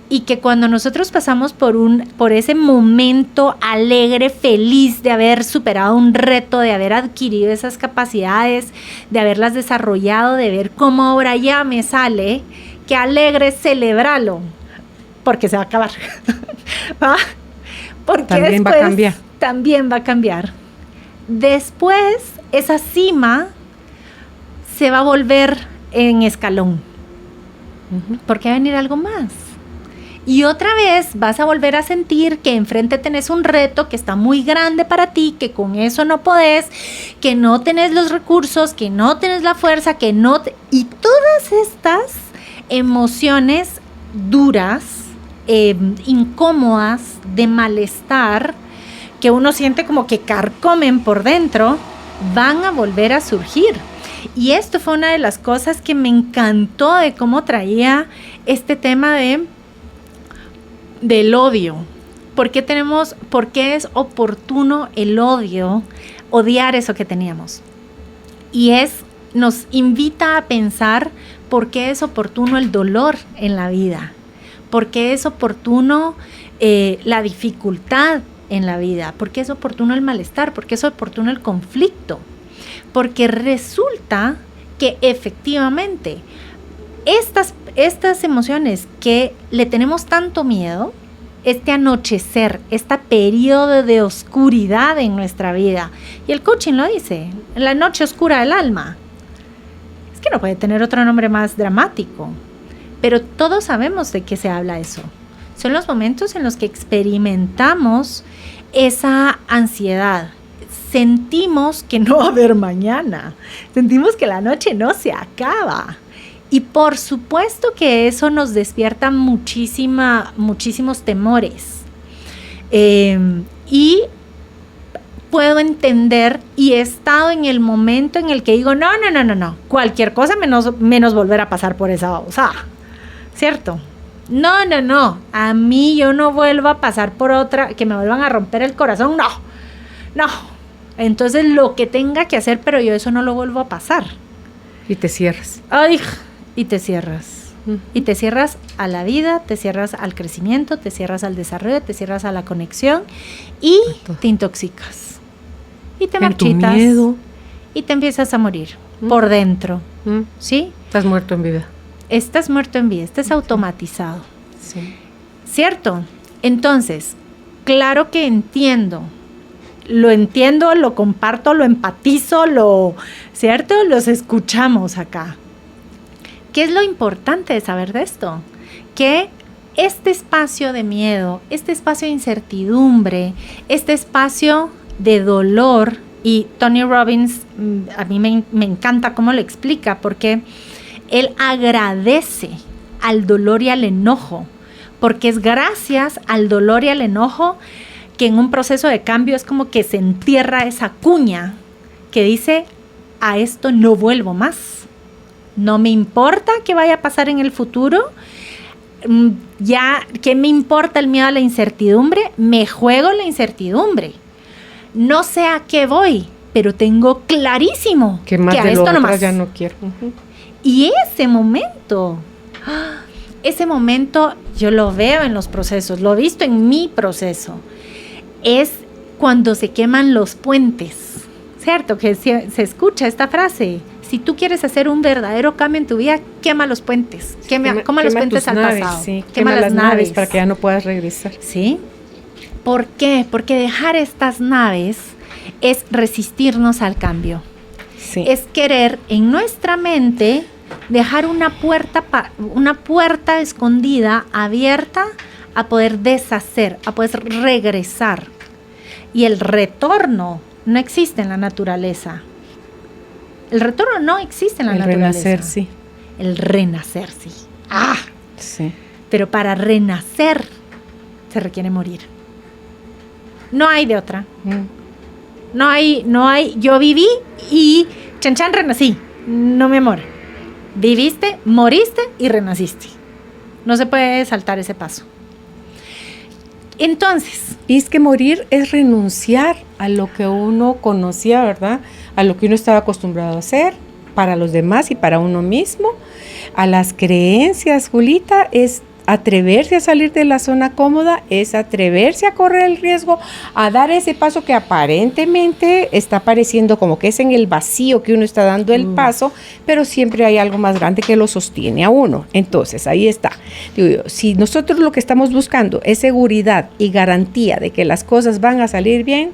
Y que cuando nosotros pasamos por ese momento alegre, feliz de haber superado un reto, de haber adquirido esas capacidades, de haberlas desarrollado, de ver cómo ahora ya me sale, qué alegre, celébralo, porque se va a acabar. ¿Va? Porque también va a cambiar. También va a cambiar. Después, esa cima se va a volver en escalón. Porque va a venir algo más. Y otra vez vas a volver a sentir que enfrente tenés un reto que está muy grande para ti, que con eso no podés, que no tenés los recursos, que no tenés la fuerza, que no... Y todas estas emociones duras, incómodas, de malestar, que uno siente como que carcomen por dentro, van a volver a surgir. Y esto fue una de las cosas que me encantó de cómo traía este tema del odio. ¿Por qué es oportuno el odio, odiar eso que teníamos? Y nos invita a pensar por qué es oportuno el dolor en la vida, por qué es oportuno la dificultad en la vida, por qué es oportuno el malestar, por qué es oportuno el conflicto. Porque resulta que efectivamente estas emociones que le tenemos tanto miedo, este anochecer, este periodo de oscuridad en nuestra vida, y el coaching lo dice, la noche oscura del alma, es que no puede tener otro nombre más dramático, pero todos sabemos de qué se habla eso. Son los momentos en los que experimentamos esa ansiedad. Sentimos que no va a haber mañana, sentimos que la noche no se acaba. Y por supuesto que eso nos despierta muchísimos temores. Y puedo entender y he estado en el momento en el que digo, no, cualquier cosa menos volver a pasar por esa babosada, ¿cierto? No, a mí yo no vuelvo a pasar por otra, que me vuelvan a romper el corazón, no. Entonces lo que tenga que hacer, pero yo eso no lo vuelvo a pasar. Y te cierras. Y te cierras. Y te cierras a la vida, te cierras al crecimiento, te cierras al desarrollo, te cierras a la conexión y te intoxicas. Y te marchitas. Tu miedo. Y te empiezas a morir por dentro. ¿Sí? Estás muerto en vida. Estás muerto en vida, estás automatizado. Sí. ¿Cierto? Entonces, claro que entiendo, lo comparto, lo empatizo, ¿cierto? Los escuchamos acá. ¿Qué es lo importante de saber de esto? Que este espacio de miedo, este espacio de incertidumbre, este espacio de dolor, y Tony Robbins, a mí me encanta cómo lo explica, porque él agradece al dolor y al enojo, porque es gracias al dolor y al enojo que en un proceso de cambio es como que se entierra esa cuña que dice, a esto no vuelvo más. No me importa qué vaya a pasar en el futuro. Ya, ¿qué me importa el miedo a la incertidumbre? Me juego la incertidumbre. No sé a qué voy, pero tengo clarísimo que más que a de esto lo no otro más. ya no quiero. Y ese momento yo lo veo en los procesos, lo he visto en mi proceso, es cuando se queman los puentes, ¿cierto? Que se escucha esta frase. Si tú quieres hacer un verdadero cambio en tu vida, quema los puentes. Quema los puentes al naves, pasado. sí. Quema las naves para que ya no puedas regresar. ¿Sí? ¿Por qué? Porque dejar estas naves es resistirnos al cambio. Sí. Es querer en nuestra mente dejar una puerta escondida, abierta, a poder deshacer, a poder regresar. Y el retorno no existe en la naturaleza. El retorno no existe en la naturaleza. El renacer, sí. El renacer, sí. ¡Ah! Sí. Pero para renacer se requiere morir. No hay de otra. No hay. Yo viví y chan chan renací. No, mi amor. Viviste, moriste y renaciste. No se puede saltar ese paso. Entonces, y es que morir es renunciar a lo que uno conocía, ¿verdad? A lo que uno estaba acostumbrado a hacer para los demás y para uno mismo. A las creencias, Julita, es atreverse a salir de la zona cómoda, es atreverse a correr el riesgo, a dar ese paso que aparentemente está pareciendo como que es en el vacío que uno está dando el paso, pero siempre hay algo más grande que lo sostiene a uno. Entonces, ahí está. Digo yo, si nosotros lo que estamos buscando es seguridad y garantía de que las cosas van a salir bien,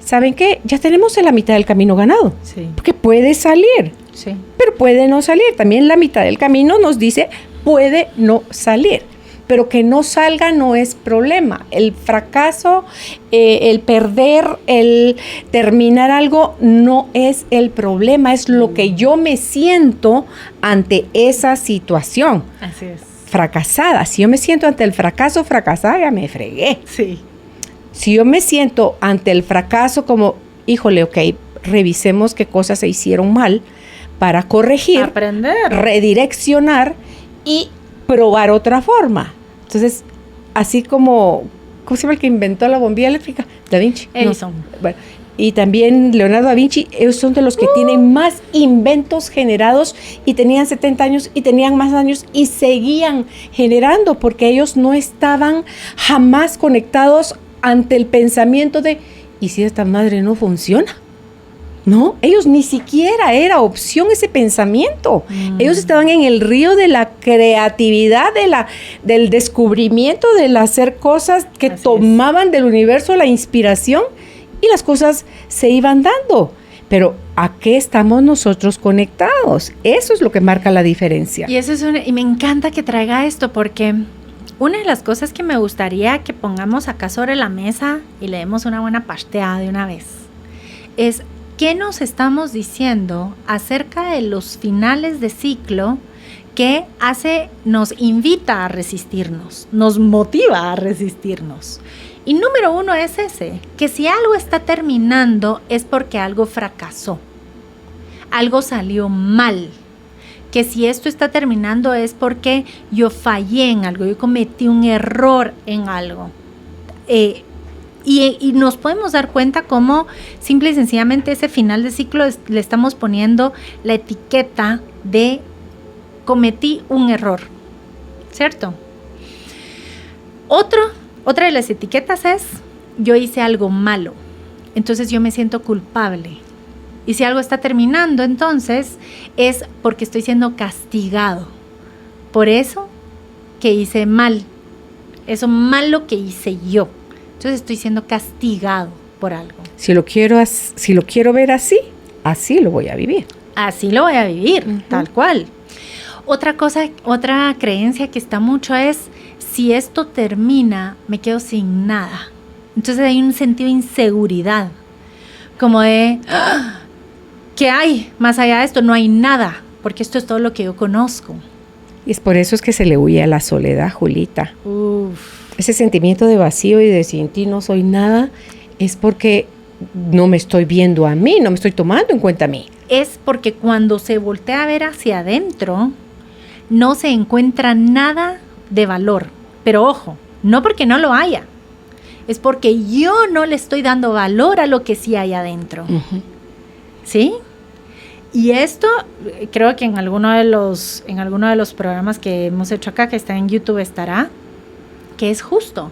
¿saben qué? Ya tenemos la mitad del camino ganado. Sí. Porque puede salir, sí. pero puede no salir. También la mitad del camino nos dice puede no salir, pero que no salga no es problema. El fracaso, el perder, el terminar algo no es el problema, es lo que yo me siento ante esa situación. Así es. Fracasada. Si yo me siento ante el fracaso fracasada, ya me fregué. Sí. Si yo me siento ante el fracaso como, híjole, ok, revisemos qué cosas se hicieron mal para corregir, aprender, redireccionar y probar otra forma. Entonces, así como, ¿cómo se llama el que inventó la bombilla eléctrica? Da Vinci. Edison. No. Bueno, y también Leonardo da Vinci, ellos son de los que tienen más inventos generados y tenían 70 años y tenían más años y seguían generando porque ellos no estaban jamás conectados ante el pensamiento de, ¿y si esta madre no funciona? No, ellos ni siquiera era opción ese pensamiento. Ellos estaban en el río de la creatividad, del descubrimiento, del hacer cosas que Así tomaban del universo la inspiración y las cosas se iban dando. Pero ¿a qué estamos nosotros conectados? Eso es lo que marca la diferencia. Y eso es y me encanta que traiga esto porque una de las cosas que me gustaría que pongamos acá sobre la mesa y le demos una buena pasteada de una vez es ¿qué nos estamos diciendo acerca de los finales de ciclo que nos invita a resistirnos, nos motiva a resistirnos? Y número uno es ese, que si algo está terminando es porque algo fracasó, algo salió mal. Que si esto está terminando es porque yo fallé en algo, yo cometí un error en algo. Y nos podemos dar cuenta cómo simple y sencillamente ese final de ciclo le estamos poniendo la etiqueta de cometí un error, ¿cierto? Otra de las etiquetas es yo hice algo malo, entonces yo me siento culpable. Y si algo está terminando, entonces es porque estoy siendo castigado por eso que hice mal, eso malo que hice yo. Entonces estoy siendo castigado por algo. Si lo quiero ver así, así lo voy a vivir. Así lo voy a vivir, tal cual. Otra creencia que está mucho es, si esto termina, me quedo sin nada. Entonces hay un sentido de inseguridad, como de, ¿qué hay más allá de esto? No hay nada, porque esto es todo lo que yo conozco. Y es por eso es que se le huye a la soledad, Julita. Uf. Ese sentimiento de vacío y de sin ti no soy nada, es porque no me estoy viendo a mí, no me estoy tomando en cuenta a mí. Es porque cuando se voltea a ver hacia adentro, no se encuentra nada de valor. Pero ojo, no porque no lo haya, es porque yo no le estoy dando valor a lo que sí hay adentro. Uh-huh. ¿Sí? Y esto creo que en alguno de los programas que hemos hecho acá, que está en YouTube, estará, que es justo.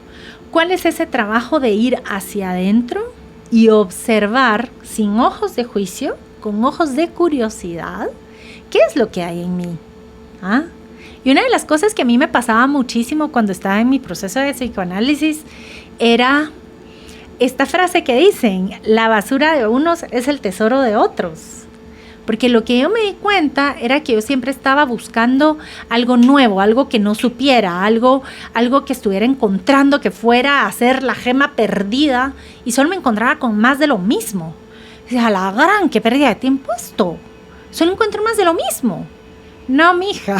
¿Cuál es ese trabajo de ir hacia adentro y observar sin ojos de juicio, con ojos de curiosidad, qué es lo que hay en mí? ¿Ah? Y una de las cosas que a mí me pasaba muchísimo cuando estaba en mi proceso de psicoanálisis era esta frase que dicen, la basura de unos es el tesoro de otros. Porque lo que yo me di cuenta era que yo siempre estaba buscando algo nuevo, algo que no supiera, algo que estuviera encontrando, que fuera a ser la gema perdida, y solo me encontraba con más de lo mismo. Y dije, a la gran, qué pérdida de tiempo esto. Solo encuentro más de lo mismo. No, mija,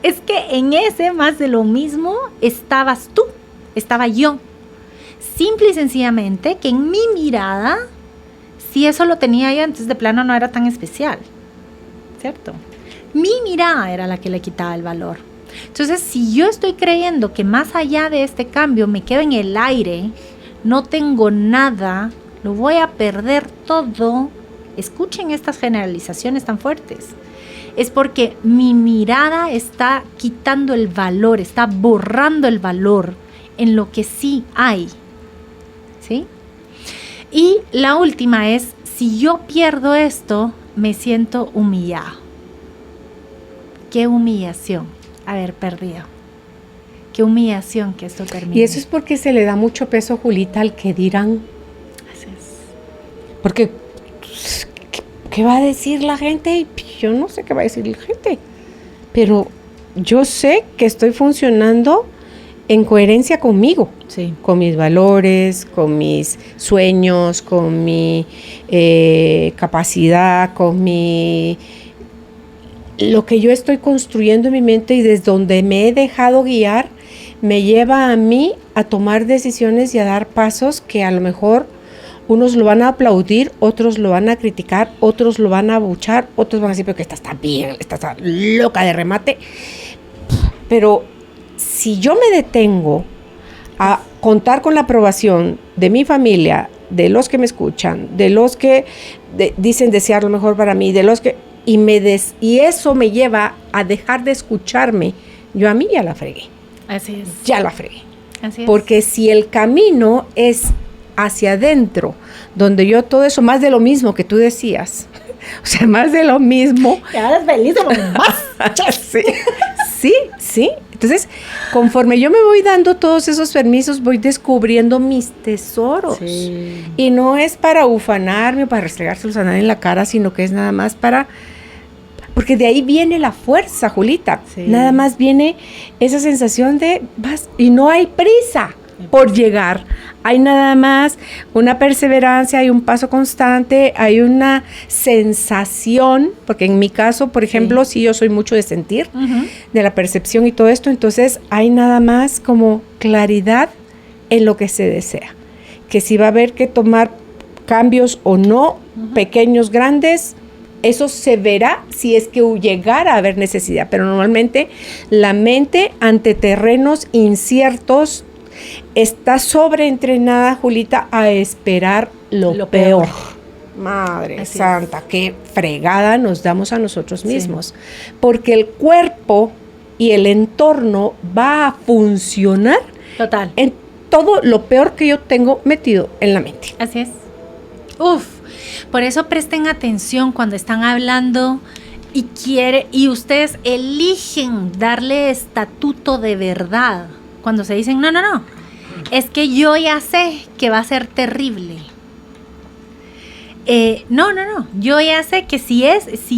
es que en ese más de lo mismo estabas tú, estaba yo. Simple y sencillamente que en mi mirada, si eso lo tenía yo, entonces de plano no era tan especial, ¿cierto? Mi mirada era la que le quitaba el valor. Entonces, si yo estoy creyendo que más allá de este cambio me quedo en el aire, no tengo nada, lo voy a perder todo. Escuchen estas generalizaciones tan fuertes. Es porque mi mirada está quitando el valor, está borrando el valor en lo que sí hay. ¿Sí? Y la última es, si yo pierdo esto, me siento humillado. ¿Qué humillación haber perdido? ¿Qué humillación que esto termine? Y eso es porque se le da mucho peso, Julita, al que dirán. Así es. Porque, ¿qué va a decir la gente? Yo no sé qué va a decir la gente. Pero yo sé que estoy funcionando en coherencia conmigo. Sí. Con mis valores, con mis sueños, con mi capacidad, con lo que yo estoy construyendo en mi mente, y desde donde me he dejado guiar, me lleva a mí a tomar decisiones y a dar pasos que a lo mejor unos lo van a aplaudir, otros lo van a criticar, otros lo van a abuchar, otros van a decir, pero que esta está bien, esta está loca de remate. Pero si yo me detengo a contar con la aprobación de mi familia, de los que me escuchan, de los que dicen desear lo mejor para mí, de los que y eso me lleva a dejar de escucharme, yo a mí ya la fregué. Así es. Ya la fregué. Así es. Porque si el camino es hacia adentro, donde yo todo eso, más de lo mismo que tú decías, o sea, más de lo mismo. Te hagas feliz o más. Sí. Entonces, conforme yo me voy dando todos esos permisos, voy descubriendo mis tesoros. Sí. Y no es para ufanarme o para restregárselos a nadie en la cara, sino que es nada más para... Porque de ahí viene la fuerza, Julita. Sí. Nada más viene esa sensación de vas, y no hay prisa por llegar. Hay nada más una perseverancia, hay un paso constante, hay una sensación, porque en mi caso, por ejemplo, sí yo soy mucho de sentir, de la percepción y todo esto, entonces hay nada más como claridad en lo que se desea. Que si va a haber que tomar cambios o no, pequeños, grandes, eso se verá si es que llegara a haber necesidad, pero normalmente la mente ante terrenos inciertos está sobreentrenada, Julita, a esperar lo peor. Madre Así santa, qué fregada nos damos a nosotros mismos. Porque el cuerpo y el entorno va a funcionar Total. en todo lo peor que yo tengo metido en la mente. Así es. Por eso presten atención cuando están hablando y ustedes eligen darle estatuto de verdad. Cuando se dicen, no, es que yo ya sé que va a ser terrible. No, yo ya sé que si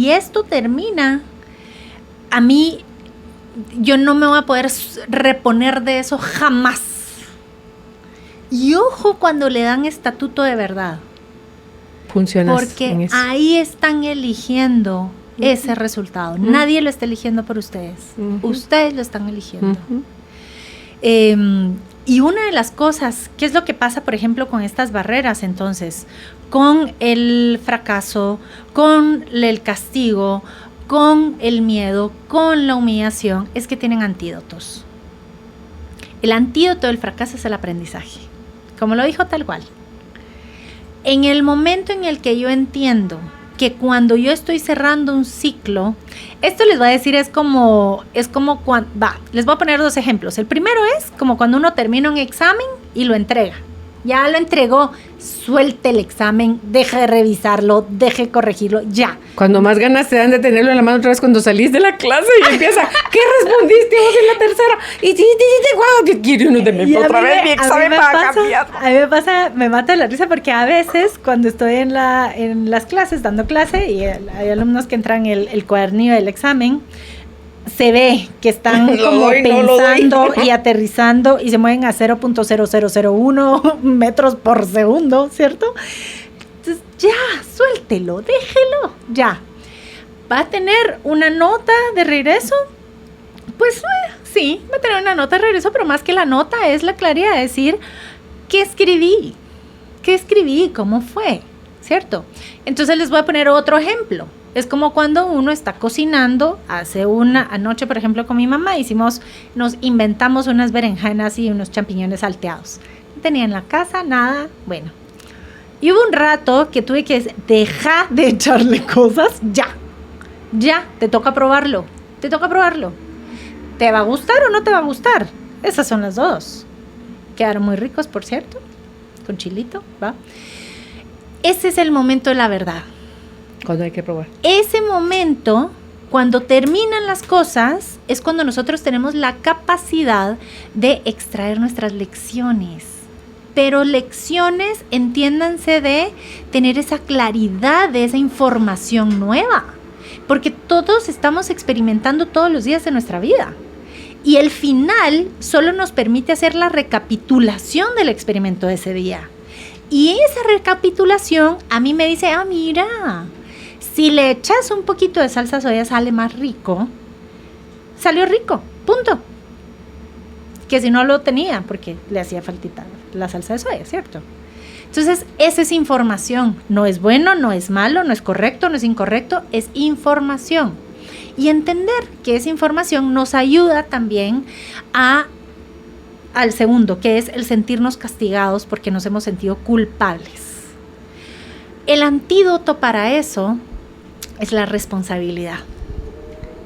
esto termina, a mí yo no me voy a poder reponer de eso jamás. Y ojo cuando le dan estatuto de verdad. Funcionas porque en eso. ahí están eligiendo ese resultado. Nadie lo está eligiendo por ustedes. Ustedes lo están eligiendo. Y una de las cosas, ¿qué es lo que pasa, por ejemplo, con estas barreras entonces? Con el fracaso, con el castigo, con el miedo, con la humillación, es que tienen antídotos. El antídoto del fracaso es el aprendizaje, como lo dijo tal cual. En el momento en el que yo entiendo que cuando yo estoy cerrando un ciclo, esto les voy a decir, es como cuando, les voy a poner 2 ejemplos. El primero es como cuando uno termina un examen y lo entrega. Ya lo entregó, suelte el examen, deje de revisarlo, deje de corregirlo, ya. Cuando más ganas te dan de tenerlo en la mano otra vez cuando salís de la clase y empieza, ¿qué respondiste vos en la tercera? Y wow, quiere uno de mí otra vez mi examen para cambiar. A mí me pasa, me mata la risa porque a veces cuando estoy en las clases, dando clase, y hay alumnos que entran el cuadernillo del examen, se ve que están como pensando y aterrizando y se mueven a 0.0001 metros por segundo, ¿cierto? Entonces, ya, suéltelo, déjelo, ya. ¿Va a tener una nota de regreso? Pues sí, va a tener una nota de regreso, pero más que la nota es la claridad de decir, ¿qué escribí? ¿Cómo fue? ¿Cierto? Entonces les voy a poner otro ejemplo. Es como cuando uno está cocinando. Anoche, por ejemplo, con mi mamá nos inventamos unas berenjenas y unos champiñones salteados. No tenía en la casa nada, bueno. Y hubo un rato que tuve que decir, deja de echarle cosas, ya, te toca probarlo. ¿Te va a gustar o no te va a gustar? Esas son las 2. Quedaron muy ricos, por cierto, con chilito, ¿va? Ese es el momento de la verdad. Cuando hay que probar. Ese momento, cuando terminan las cosas, es cuando nosotros tenemos la capacidad de extraer nuestras lecciones. Pero lecciones, entiéndanse, de tener esa claridad de esa información nueva. Porque todos estamos experimentando todos los días de nuestra vida. Y el final solo nos permite hacer la recapitulación del experimento de ese día. Y esa recapitulación a mí me dice, mira, si le echas un poquito de salsa soya sale más rico. Salió rico, punto. Que si no lo tenía, porque le hacía faltita la salsa de soya, ¿cierto? Entonces, esa es información. No es bueno, no es malo, no es correcto, no es incorrecto, es información. Y entender que esa información nos ayuda también al segundo, que es el sentirnos castigados porque nos hemos sentido culpables. El antídoto para eso es la responsabilidad.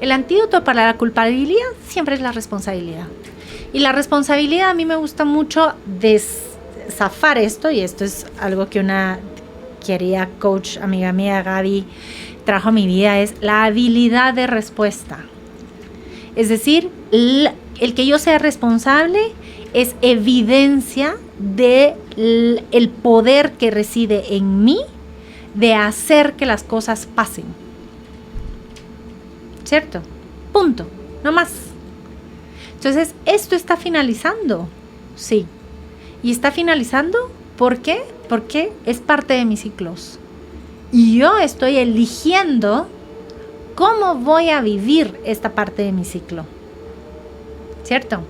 El antídoto para la culpabilidad siempre es la responsabilidad. Y la responsabilidad, a mí me gusta mucho zafar esto, y esto es algo que una querida coach, amiga mía, Gaby, trajo a mi vida, es la habilidad de respuesta. Es decir, el que yo sea responsable es evidencia del poder que reside en mí de hacer que las cosas pasen. ¿Cierto? Punto. No más. Entonces, esto está finalizando. Sí. Y está finalizando, ¿por qué? Porque es parte de mis ciclos. Y yo estoy eligiendo cómo voy a vivir esta parte de mi ciclo. ¿Cierto?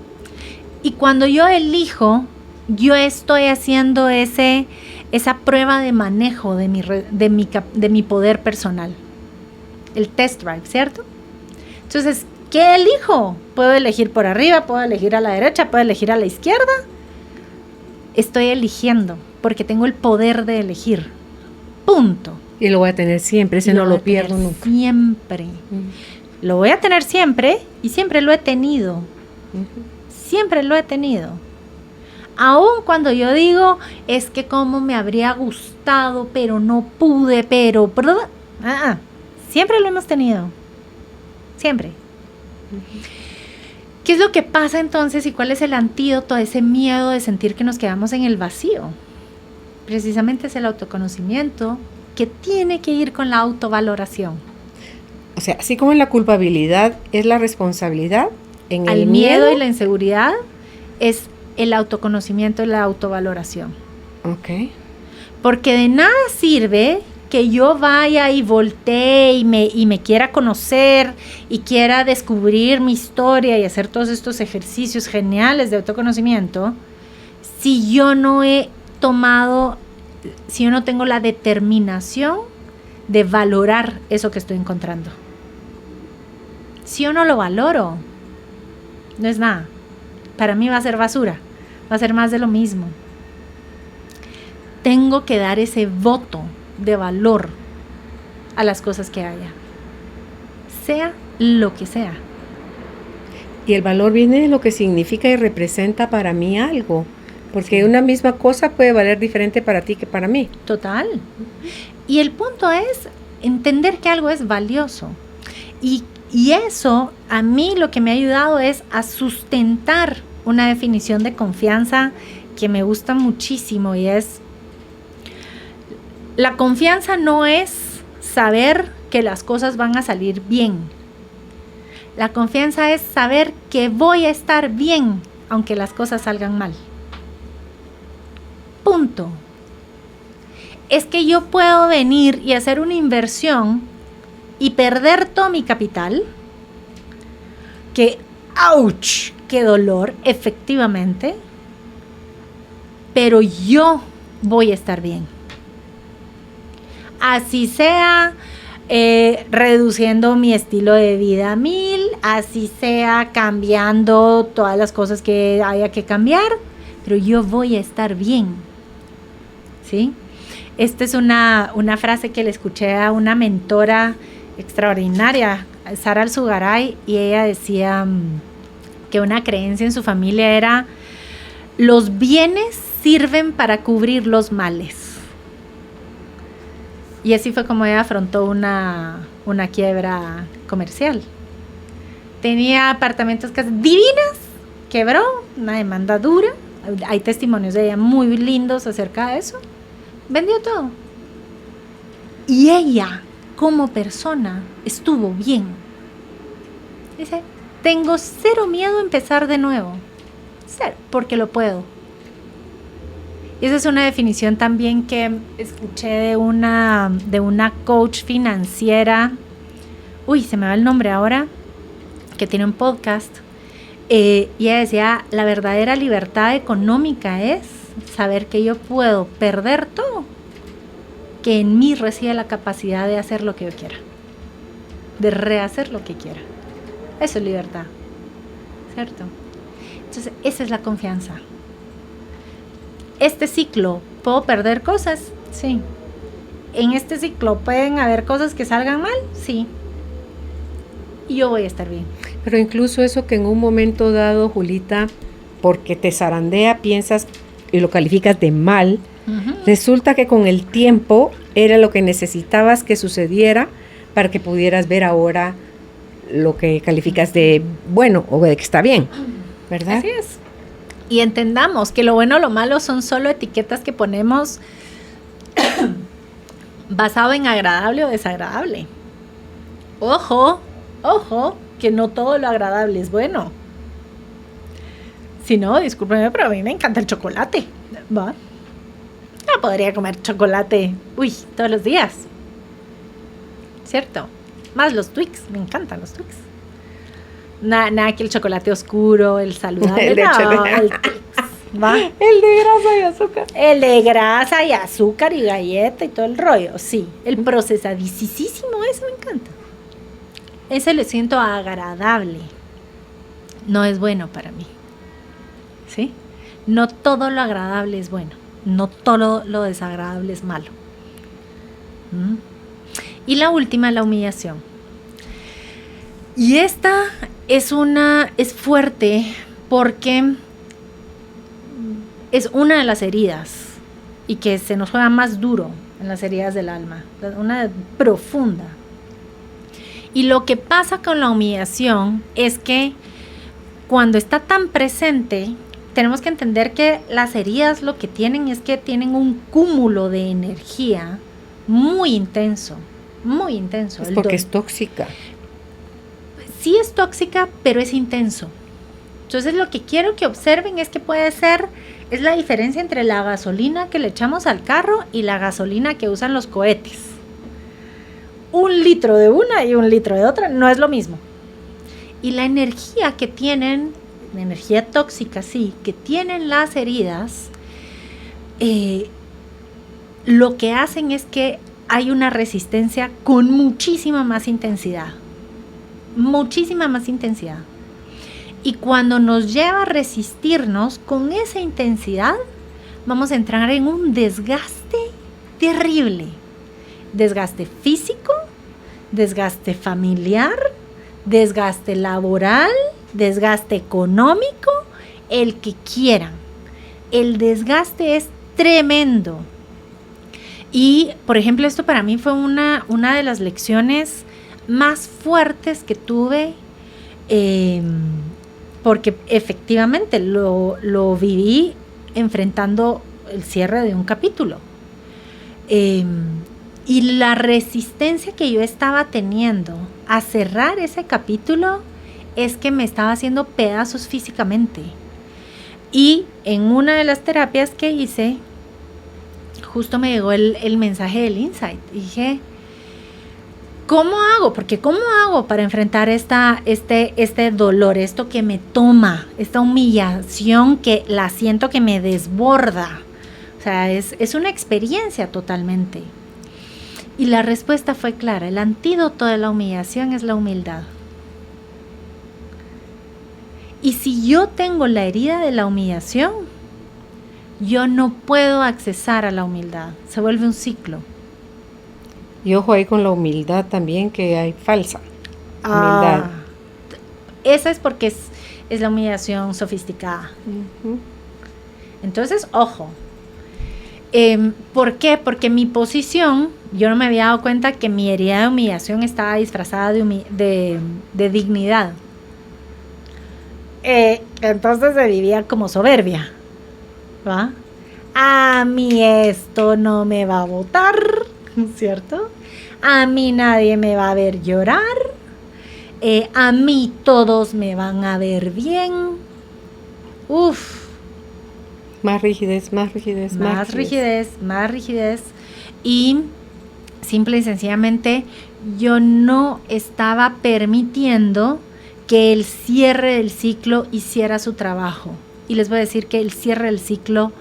Y cuando yo elijo, yo estoy haciendo esa prueba de manejo de mi poder personal. El test drive, ¿cierto? Entonces, ¿qué elijo? ¿Puedo elegir por arriba? ¿Puedo elegir a la derecha? ¿Puedo elegir a la izquierda? Estoy eligiendo porque tengo el poder de elegir. Punto. Y lo voy a tener siempre, ese no lo pierdo nunca. Siempre. Lo voy a tener siempre y siempre lo he tenido. Siempre lo he tenido. Aun cuando yo digo, es que como me habría gustado, pero no pude, siempre lo hemos tenido. Siempre. ¿Qué es lo que pasa entonces y cuál es el antídoto a ese miedo de sentir que nos quedamos en el vacío? Precisamente es el autoconocimiento, que tiene que ir con la autovaloración. O sea, así como en la culpabilidad es la responsabilidad, al miedo y la inseguridad es el autoconocimiento y la autovaloración. Ok. Porque de nada sirve que yo vaya y voltee y me quiera conocer y quiera descubrir mi historia y hacer todos estos ejercicios geniales de autoconocimiento si yo no tengo la determinación de valorar eso que estoy encontrando. Si yo no lo valoro, no es nada. Para mí va a ser basura, va a ser más de lo mismo. Tengo que dar ese voto de valor a las cosas que haya, sea lo que sea. Y el valor viene de lo que significa y representa para mí algo, porque una misma cosa puede valer diferente para ti que para mí. Total. Y el punto es entender que algo es valioso. Y eso a mí lo que me ha ayudado es a sustentar una definición de confianza que me gusta muchísimo, y es: la confianza no es saber que las cosas van a salir bien. La confianza es saber que voy a estar bien aunque las cosas salgan mal. Punto. Es que yo puedo venir y hacer una inversión y perder todo mi capital, que ¡ouch! ¡Qué dolor! Efectivamente. Pero yo voy a estar bien. Así sea reduciendo mi estilo de vida a 1000, así sea cambiando todas las cosas que haya que cambiar, pero yo voy a estar bien. ¿Sí? Esta es una frase que le escuché a una mentora extraordinaria, Sara Alzugaray, y ella decía que una creencia en su familia era: los bienes sirven para cubrir los males. Y así fue como ella afrontó una quiebra comercial. Tenía apartamentos, casas divinas, quebró, una demanda dura. Hay testimonios de ella muy lindos acerca de eso. Vendió todo. Y ella, como persona, estuvo bien. Dice: tengo cero miedo a empezar de nuevo. Cero, porque lo puedo. Y esa es una definición también que escuché de una coach financiera. Uy, se me va el nombre ahora, que tiene un podcast. Y ella decía: la verdadera libertad económica es saber que yo puedo perder todo, que en mí reside la capacidad de hacer lo que yo quiera, de rehacer lo que quiera. Eso es libertad, ¿cierto? Entonces, esa es la confianza. Este ciclo, ¿puedo perder cosas? Sí. ¿En este ciclo pueden haber cosas que salgan mal? Sí. Y yo voy a estar bien. Pero incluso eso que en un momento dado, Julita, porque te zarandea, piensas y lo calificas de mal, resulta que con el tiempo era lo que necesitabas que sucediera para que pudieras ver ahora lo que calificas de bueno o de que está bien, ¿verdad? Así es. Y entendamos que lo bueno o lo malo son solo etiquetas que ponemos basado en agradable o desagradable. Ojo, que no todo lo agradable es bueno. Si no, discúlpeme, pero a mí me encanta el chocolate, ¿va? No podría comer chocolate, todos los días, ¿cierto? Más los Twix, me encantan los Twix. Nada que el chocolate oscuro, el saludable, el Twix, ¿va? El de grasa y azúcar. El de grasa y azúcar y galleta y todo el rollo, sí. El procesadísimo, eso me encanta. Ese lo siento agradable. No es bueno para mí. ¿Sí? No todo lo agradable es bueno. No todo lo desagradable es malo. Y la última, la humillación. Y esta es fuerte porque es una de las heridas y que se nos juega más duro en las heridas del alma, una profunda. Y lo que pasa con la humillación es que cuando está tan presente, tenemos que entender que las heridas lo que tienen es que tienen un cúmulo de energía muy intenso, Es porque es tóxica. Sí es tóxica, pero es intenso. Entonces lo que quiero que observen es que es la diferencia entre la gasolina que le echamos al carro y la gasolina que usan los cohetes. 1 litro de una y 1 litro de otra no es lo mismo. Y la energía que tienen, la energía tóxica, sí, que tienen las heridas, lo que hacen es que hay una resistencia con muchísima más intensidad. Muchísima más intensidad. Y cuando nos lleva a resistirnos con esa intensidad, vamos a entrar en un desgaste terrible. Desgaste físico, desgaste familiar, desgaste laboral, desgaste económico, el que quieran. El desgaste es tremendo. Y, por ejemplo, esto para mí fue una de las lecciones más fuertes que tuve, porque efectivamente lo viví enfrentando el cierre de un capítulo. Y la resistencia que yo estaba teniendo a cerrar ese capítulo es que me estaba haciendo pedazos físicamente. Y en una de las terapias que hice, justo me llegó el mensaje del insight. Y dije, ¿cómo hago? Porque ¿cómo hago para enfrentar este dolor, esto que me toma, esta humillación que la siento que me desborda? O sea, es una experiencia totalmente. Y la respuesta fue clara. El antídoto de la humillación es la humildad. Y si yo tengo la herida de la humillación, yo no puedo accesar a la humildad. Se vuelve un ciclo. Y ojo ahí con la humildad también, que hay falsa humildad. Esa es porque es la humillación sofisticada. Uh-huh. Entonces, ojo. ¿Por qué? Porque mi posición, yo no me había dado cuenta que mi herida de humillación estaba disfrazada de dignidad. Entonces se vivía como soberbia, ¿va? A mí esto no me va a botar, ¿cierto? A mí nadie me va a ver llorar, a mí todos me van a ver bien. Uf. Más rigidez. Y simple y sencillamente yo no estaba permitiendo que el cierre del ciclo hiciera su trabajo. Y les voy a decir que el cierre del ciclo,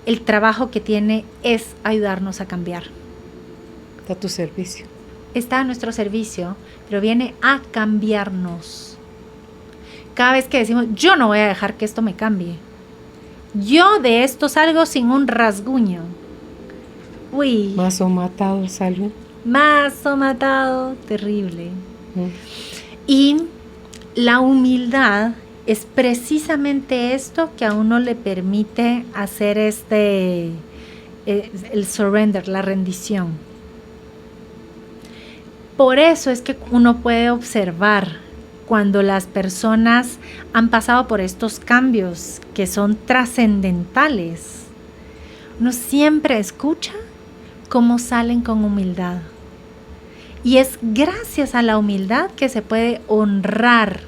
el trabajo que tiene es ayudarnos a cambiar. Está a tu servicio. Está a nuestro servicio, pero viene a cambiarnos. Cada vez que decimos, yo no voy a dejar que esto me cambie. Yo de esto salgo sin un rasguño. Uy. Más o matado salgo. Más o matado, terrible. Y la humildad es precisamente esto que a uno le permite hacer el surrender, la rendición. Por eso es que uno puede observar cuando las personas han pasado por estos cambios que son trascendentales. Uno siempre escucha cómo salen con humildad. Y es gracias a la humildad que se puede honrar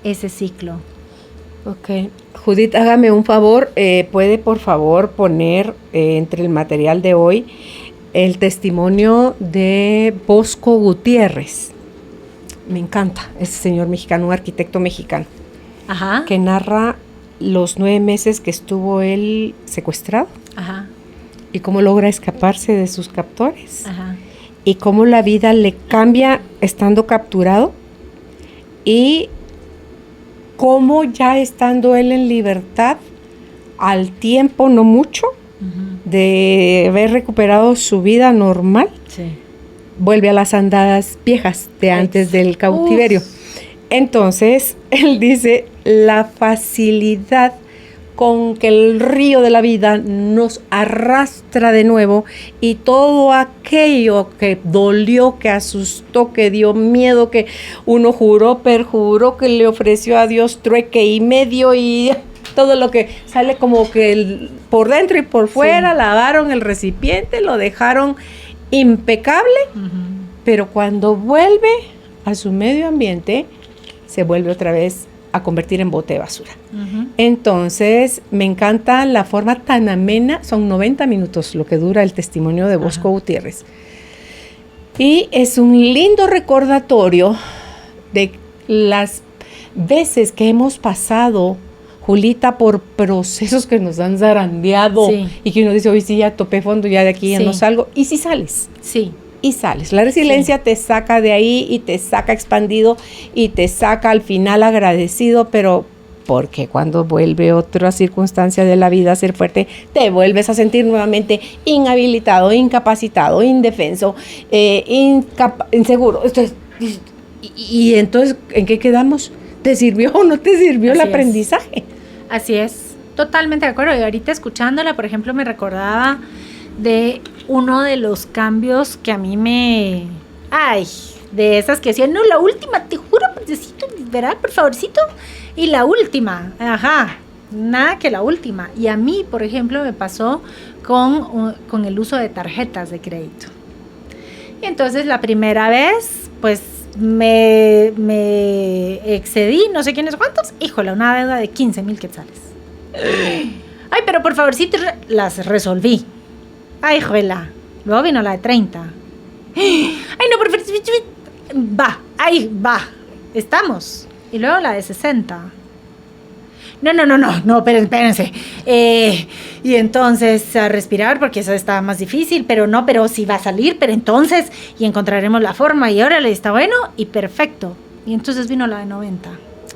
ese ciclo. Ok. Judith, hágame un favor. ¿Puede, por favor, poner entre el material de hoy el testimonio de Bosco Gutiérrez? Me encanta ese señor mexicano, un arquitecto mexicano. Ajá. Que narra los 9 meses que estuvo él secuestrado. Ajá. Y cómo logra escaparse de sus captores. Ajá. Y cómo la vida le cambia estando capturado. Y cómo ya estando él en libertad, al tiempo, no mucho, de haber recuperado su vida normal, sí, vuelve a las andadas viejas de antes del cautiverio. Entonces, él dice, la facilidad con que el río de la vida nos arrastra de nuevo y todo aquello que dolió, que asustó, que dio miedo, que uno juró, perjuró, que le ofreció a Dios trueque y medio y todo lo que sale como que por dentro y por fuera, sí, lavaron el recipiente, lo dejaron impecable, pero cuando vuelve a su medio ambiente, se vuelve otra vez a convertir en bote de basura. Entonces, me encanta la forma tan amena, son 90 minutos lo que dura el testimonio de Bosco Gutiérrez. Y es un lindo recordatorio de las veces que hemos pasado, Julita, por procesos que nos han zarandeado y que uno dice, hoy sí ya topé fondo, ya de aquí ya no salgo. Y si sales. Sí. Y sales. La resiliencia te saca de ahí y te saca expandido y te saca al final agradecido, pero porque cuando vuelve otra circunstancia de la vida a ser fuerte, te vuelves a sentir nuevamente inhabilitado, incapacitado, indefenso, inseguro. Y entonces, ¿en qué quedamos? ¿Te sirvió o no te sirvió el aprendizaje? Así es, totalmente de acuerdo. Y ahorita escuchándola, por ejemplo, me recordaba de uno de los cambios que a mí de esas que decían, no, la última, te juro, necesito, ¿verdad? Por favorcito. Y la última, nada que la última. Y a mí, por ejemplo, me pasó con el uso de tarjetas de crédito. Y entonces la primera vez, pues me excedí, no sé quiénes cuántos, híjole, una deuda de 15,000 quetzales. Ay, pero por favorcito, las resolví. Ay, juela. Luego vino la de 30. Ay, no, por favorcito, va, estamos. Y luego la de 60. No, espérense. Y entonces a respirar, porque eso está más difícil, pero sí va a salir, pero entonces, y encontraremos la forma, y órale, está bueno, y perfecto. Y entonces vino la de 90.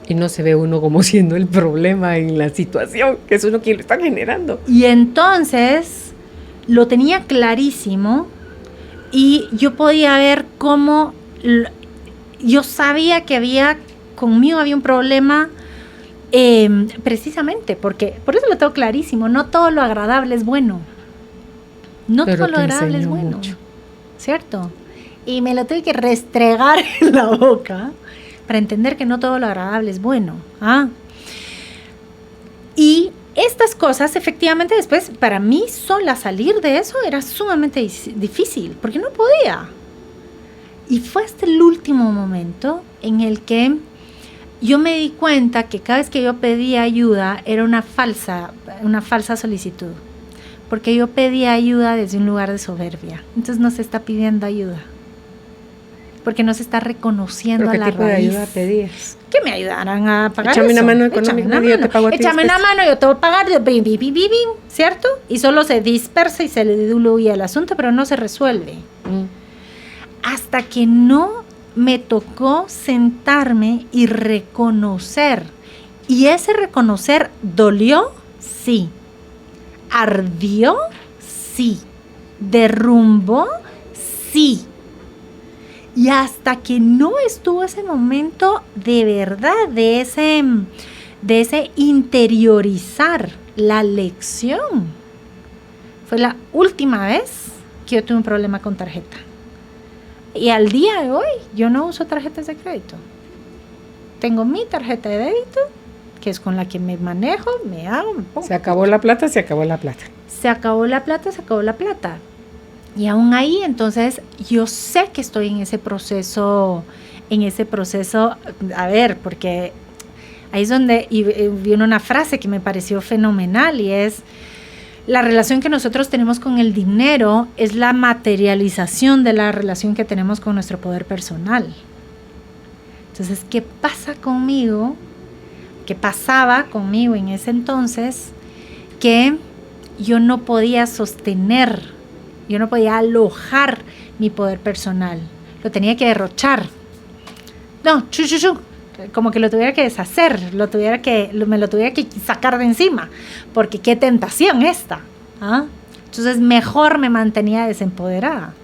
Y no se ve uno como siendo el problema en la situación, que es uno quien lo está generando. Y entonces lo tenía clarísimo, y yo podía ver cómo, yo sabía que conmigo había un problema. Precisamente, porque por eso lo tengo clarísimo, no todo lo agradable es bueno. No pero todo lo agradable es bueno. Mucho. ¿Cierto? Y me lo tuve que restregar en la boca para entender que no todo lo agradable es bueno. Y estas cosas, efectivamente, después, para mí sola salir de eso era sumamente difícil, porque no podía. Y fue hasta el último momento en el que yo me di cuenta que cada vez que yo pedía ayuda era una falsa solicitud, porque yo pedía ayuda desde un lugar de soberbia. Entonces no se está pidiendo ayuda, porque no se está reconociendo a la raíz. ¿Qué tipo de ayuda pedías? Que me ayudaran a pagar. Échame una mano económica, yo te pago a ti. Échame una mano, yo te voy a pagar, ¿cierto? Y solo se dispersa y se le diluye el asunto, pero no se resuelve. Hasta que no me tocó sentarme y reconocer. Y ese reconocer dolió, sí. Ardió, sí. Derrumbó, sí. Y hasta que no estuvo ese momento de verdad, de ese interiorizar la lección, fue la última vez que yo tuve un problema con tarjeta. Y al día de hoy, yo no uso tarjetas de crédito. Tengo mi tarjeta de débito, que es con la que me manejo, me pongo. Se acabó la plata, se acabó la plata. Se acabó la plata, se acabó la plata. Y aún ahí, entonces, yo sé que estoy en ese proceso, a ver, porque ahí es donde viene una frase que me pareció fenomenal, y es: la relación que nosotros tenemos con el dinero es la materialización de la relación que tenemos con nuestro poder personal. Entonces, ¿qué pasa conmigo? ¿Qué pasaba conmigo en ese entonces? Que yo no podía sostener, yo no podía alojar mi poder personal. Lo tenía que derrochar. No, como que lo tuviera que deshacer, me lo tuviera que sacar de encima, porque qué tentación esta. Entonces mejor me mantenía desempoderada.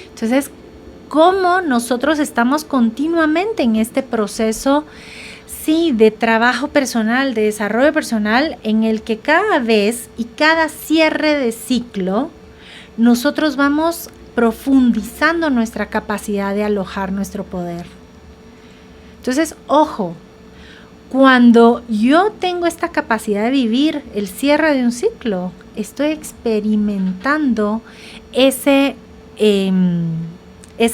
Entonces, ¿cómo nosotros estamos continuamente en este proceso, sí, de trabajo personal, de desarrollo personal, en el que cada vez y cada cierre de ciclo nosotros vamos profundizando nuestra capacidad de alojar nuestro poder? Entonces, ojo, cuando yo tengo esta capacidad de vivir el cierre de un ciclo, estoy experimentando esa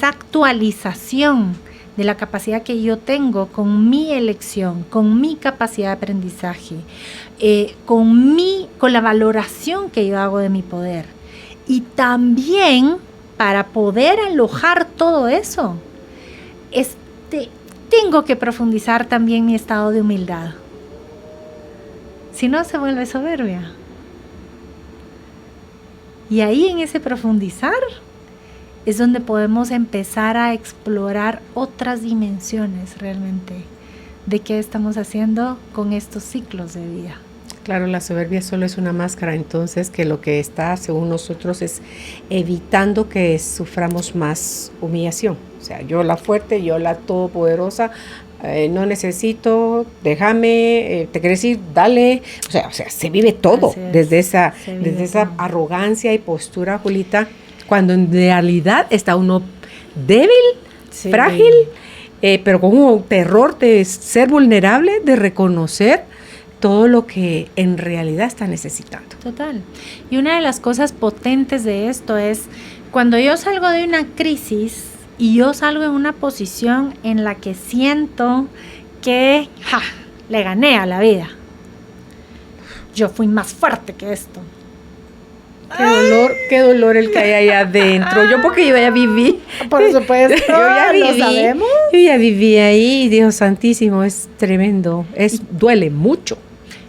actualización de la capacidad que yo tengo con mi elección, con mi capacidad de aprendizaje, con la valoración que yo hago de mi poder. Y también para poder alojar todo eso, tengo que profundizar también mi estado de humildad. Si no, se vuelve soberbia. Y ahí en ese profundizar es donde podemos empezar a explorar otras dimensiones realmente de qué estamos haciendo con estos ciclos de vida. Claro, la soberbia solo es una máscara, entonces, que lo que está, según nosotros, es evitando que suframos más humillación. O sea, yo la fuerte, yo la todopoderosa, no necesito, déjame, te quieres ir, dale. O sea, se vive todo desde esa arrogancia y postura, Julita, cuando en realidad está uno débil, frágil, pero con un terror de ser vulnerable, de reconocer todo lo que en realidad está necesitando. Total. Y una de las cosas potentes de esto es cuando yo salgo de una crisis y yo salgo en una posición en la que siento que le gané a la vida. Yo fui más fuerte que esto. Qué dolor el que hay allá adentro. Yo porque yo ya viví. Por supuesto, yo ya viví ahí, Dios santísimo, es tremendo. Duele mucho.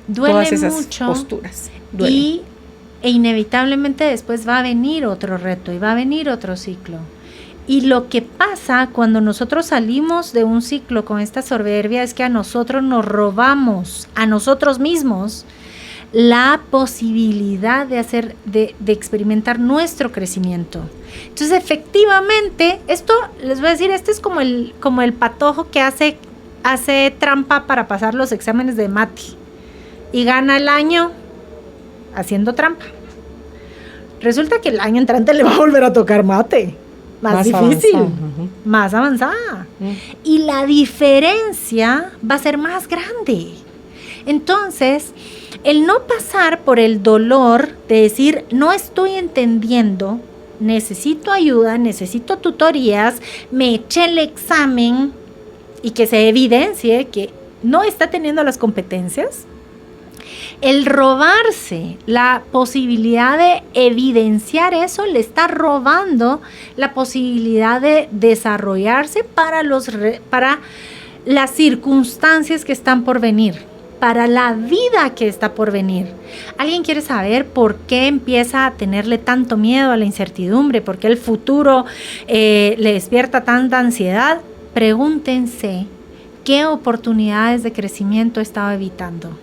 Duele todas esas mucho, posturas. E inevitablemente después va a venir otro reto y va a venir otro ciclo. Y lo que pasa cuando nosotros salimos de un ciclo con esta soberbia es que a nosotros nos robamos, a nosotros mismos, la posibilidad de experimentar nuestro crecimiento. Entonces, efectivamente, esto, les voy a decir, este es como el patojo que hace trampa para pasar los exámenes de mate y gana el año haciendo trampa. Resulta que el año entrante le va a volver a tocar mate. Más difícil, más avanzada. Y la diferencia va a ser más grande. Entonces, el no pasar por el dolor de decir, no estoy entendiendo, necesito ayuda, necesito tutorías, me eché el examen y que se evidencie que no está teniendo las competencias, el robarse la posibilidad de evidenciar eso le está robando la posibilidad de desarrollarse para las circunstancias que están por venir, para la vida que está por venir. ¿Alguien quiere saber por qué empieza a tenerle tanto miedo a la incertidumbre? ¿Por qué el futuro le despierta tanta ansiedad? Pregúntense qué oportunidades de crecimiento estaba evitando.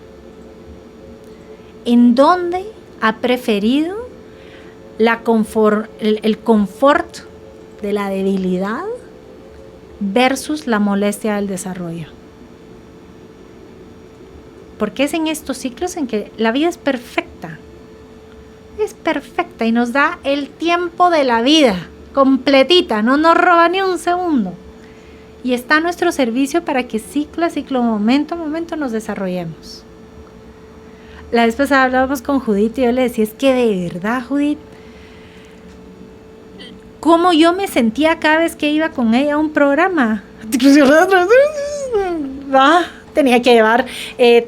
¿En dónde ha preferido el confort de la debilidad versus la molestia del desarrollo? Porque es en estos ciclos en que la vida es perfecta y nos da el tiempo de la vida completita, no nos roba ni un segundo y está a nuestro servicio para que ciclo a ciclo, momento a momento nos desarrollemos. La vez pasada hablábamos con Judith y yo le decía, es que de verdad, Judith, cómo yo me sentía cada vez que iba con ella a un programa. Tenía que llevar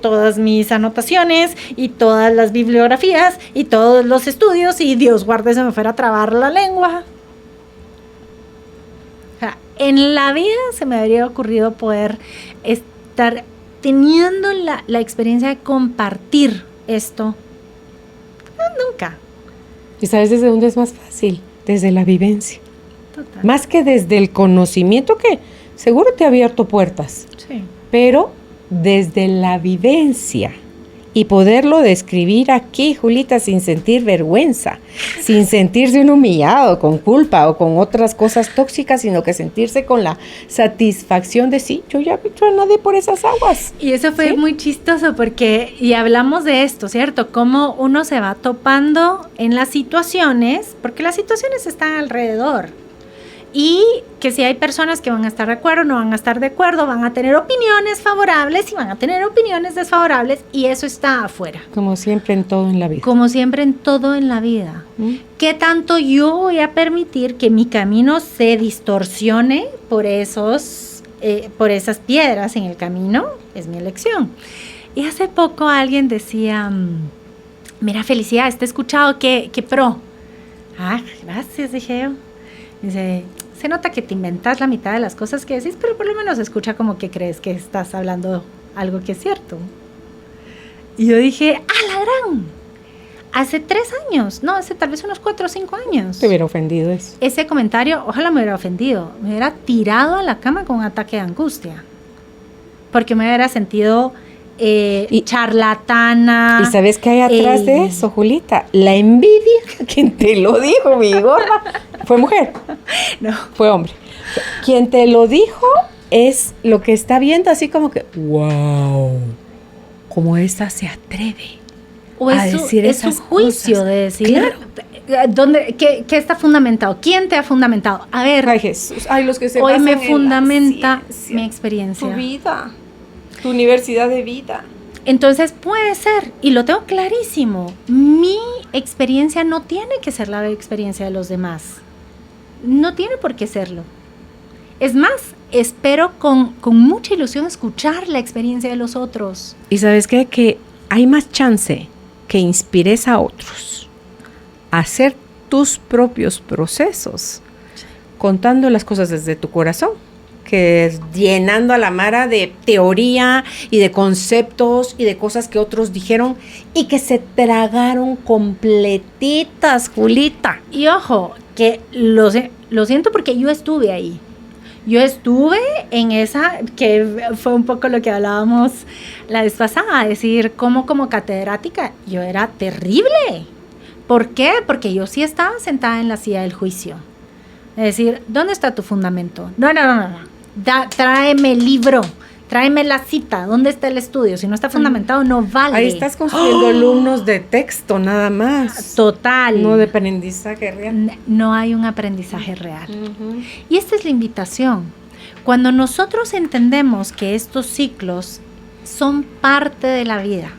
todas mis anotaciones y todas las bibliografías y todos los estudios y Dios guarde se me fuera a trabar la lengua. O sea, en la vida se me habría ocurrido poder estar teniendo la experiencia de compartir esto. Nunca. ¿Y sabes desde dónde es más fácil? Desde la vivencia. Total. Más que desde el conocimiento, que seguro te ha abierto puertas. Sí. Pero desde la vivencia y poderlo describir aquí, Julita, sin sentir vergüenza, sin sentirse un humillado, con culpa o con otras cosas tóxicas, sino que sentirse con la satisfacción de sí, yo ya a nadie por esas aguas. Y eso fue muy chistoso porque, y hablamos de esto, ¿cierto? Cómo uno se va topando en las situaciones, porque las situaciones están alrededor. Y que si hay personas que van a estar de acuerdo, no van a estar de acuerdo, van a tener opiniones favorables y van a tener opiniones desfavorables y eso está afuera. Como siempre en todo en la vida. Como siempre en todo en la vida. ¿Qué tanto yo voy a permitir que mi camino se distorsione por esos por esas piedras en el camino, es mi elección. Y hace poco alguien decía, mira, felicidades, te he escuchado, qué pro. Ah, gracias, dije yo. Dice, se nota que te inventas la mitad de las cosas que decís, pero por lo menos escucha como que crees que estás hablando algo que es cierto. Y yo dije, ¡ah, la gran! Hace 3 años, no, hace tal vez unos 4 o 5 años. Te hubiera ofendido eso. Ese comentario, ojalá me hubiera ofendido. Me hubiera tirado a la cama con un ataque de angustia. Porque me hubiera sentido charlatana. ¿Y sabes qué hay atrás de eso, Julita? La envidia. ¿Quién te lo dijo, mi gorda? ¿Fue mujer? No. Fue hombre. Quien te lo dijo es lo que está viendo, así como que, wow, cómo esta se atreve o a decir es esas su juicio cosas. de decir, Claro. ¿qué está fundamentado? ¿Quién te ha fundamentado? A ver, Ay, Jesús. Ay, los que se hoy basan me en la fundamenta ciencia, mi experiencia. tu vida, tu universidad de vida. Entonces puede ser, y lo tengo clarísimo, mi experiencia no tiene que ser la experiencia de los demás. No tiene por qué serlo. Es más, espero con mucha ilusión escuchar la experiencia de los otros. ¿Y sabes qué? Que hay más chance que inspires a otros a hacer tus propios procesos, contando las cosas desde tu corazón, que es llenando a la mara de teoría y de conceptos y de cosas que otros dijeron y que se tragaron completitas, Julita. Y ojo, que lo siento porque yo estuve ahí. Yo estuve en esa, que fue un poco lo que hablábamos la vez pasada, decir, como catedrática, yo era terrible. ¿Por qué? Porque yo sí estaba sentada en la silla del juicio. Es decir, ¿dónde está tu fundamento? No. Tráeme el libro, tráeme la cita, ¿dónde está el estudio? Si no está fundamentado, no vale. Ahí estás construyendo alumnos de texto, nada más. Total. No de aprendizaje real. No hay un aprendizaje real. Y esta es la invitación. Cuando nosotros entendemos que estos ciclos son parte de la vida,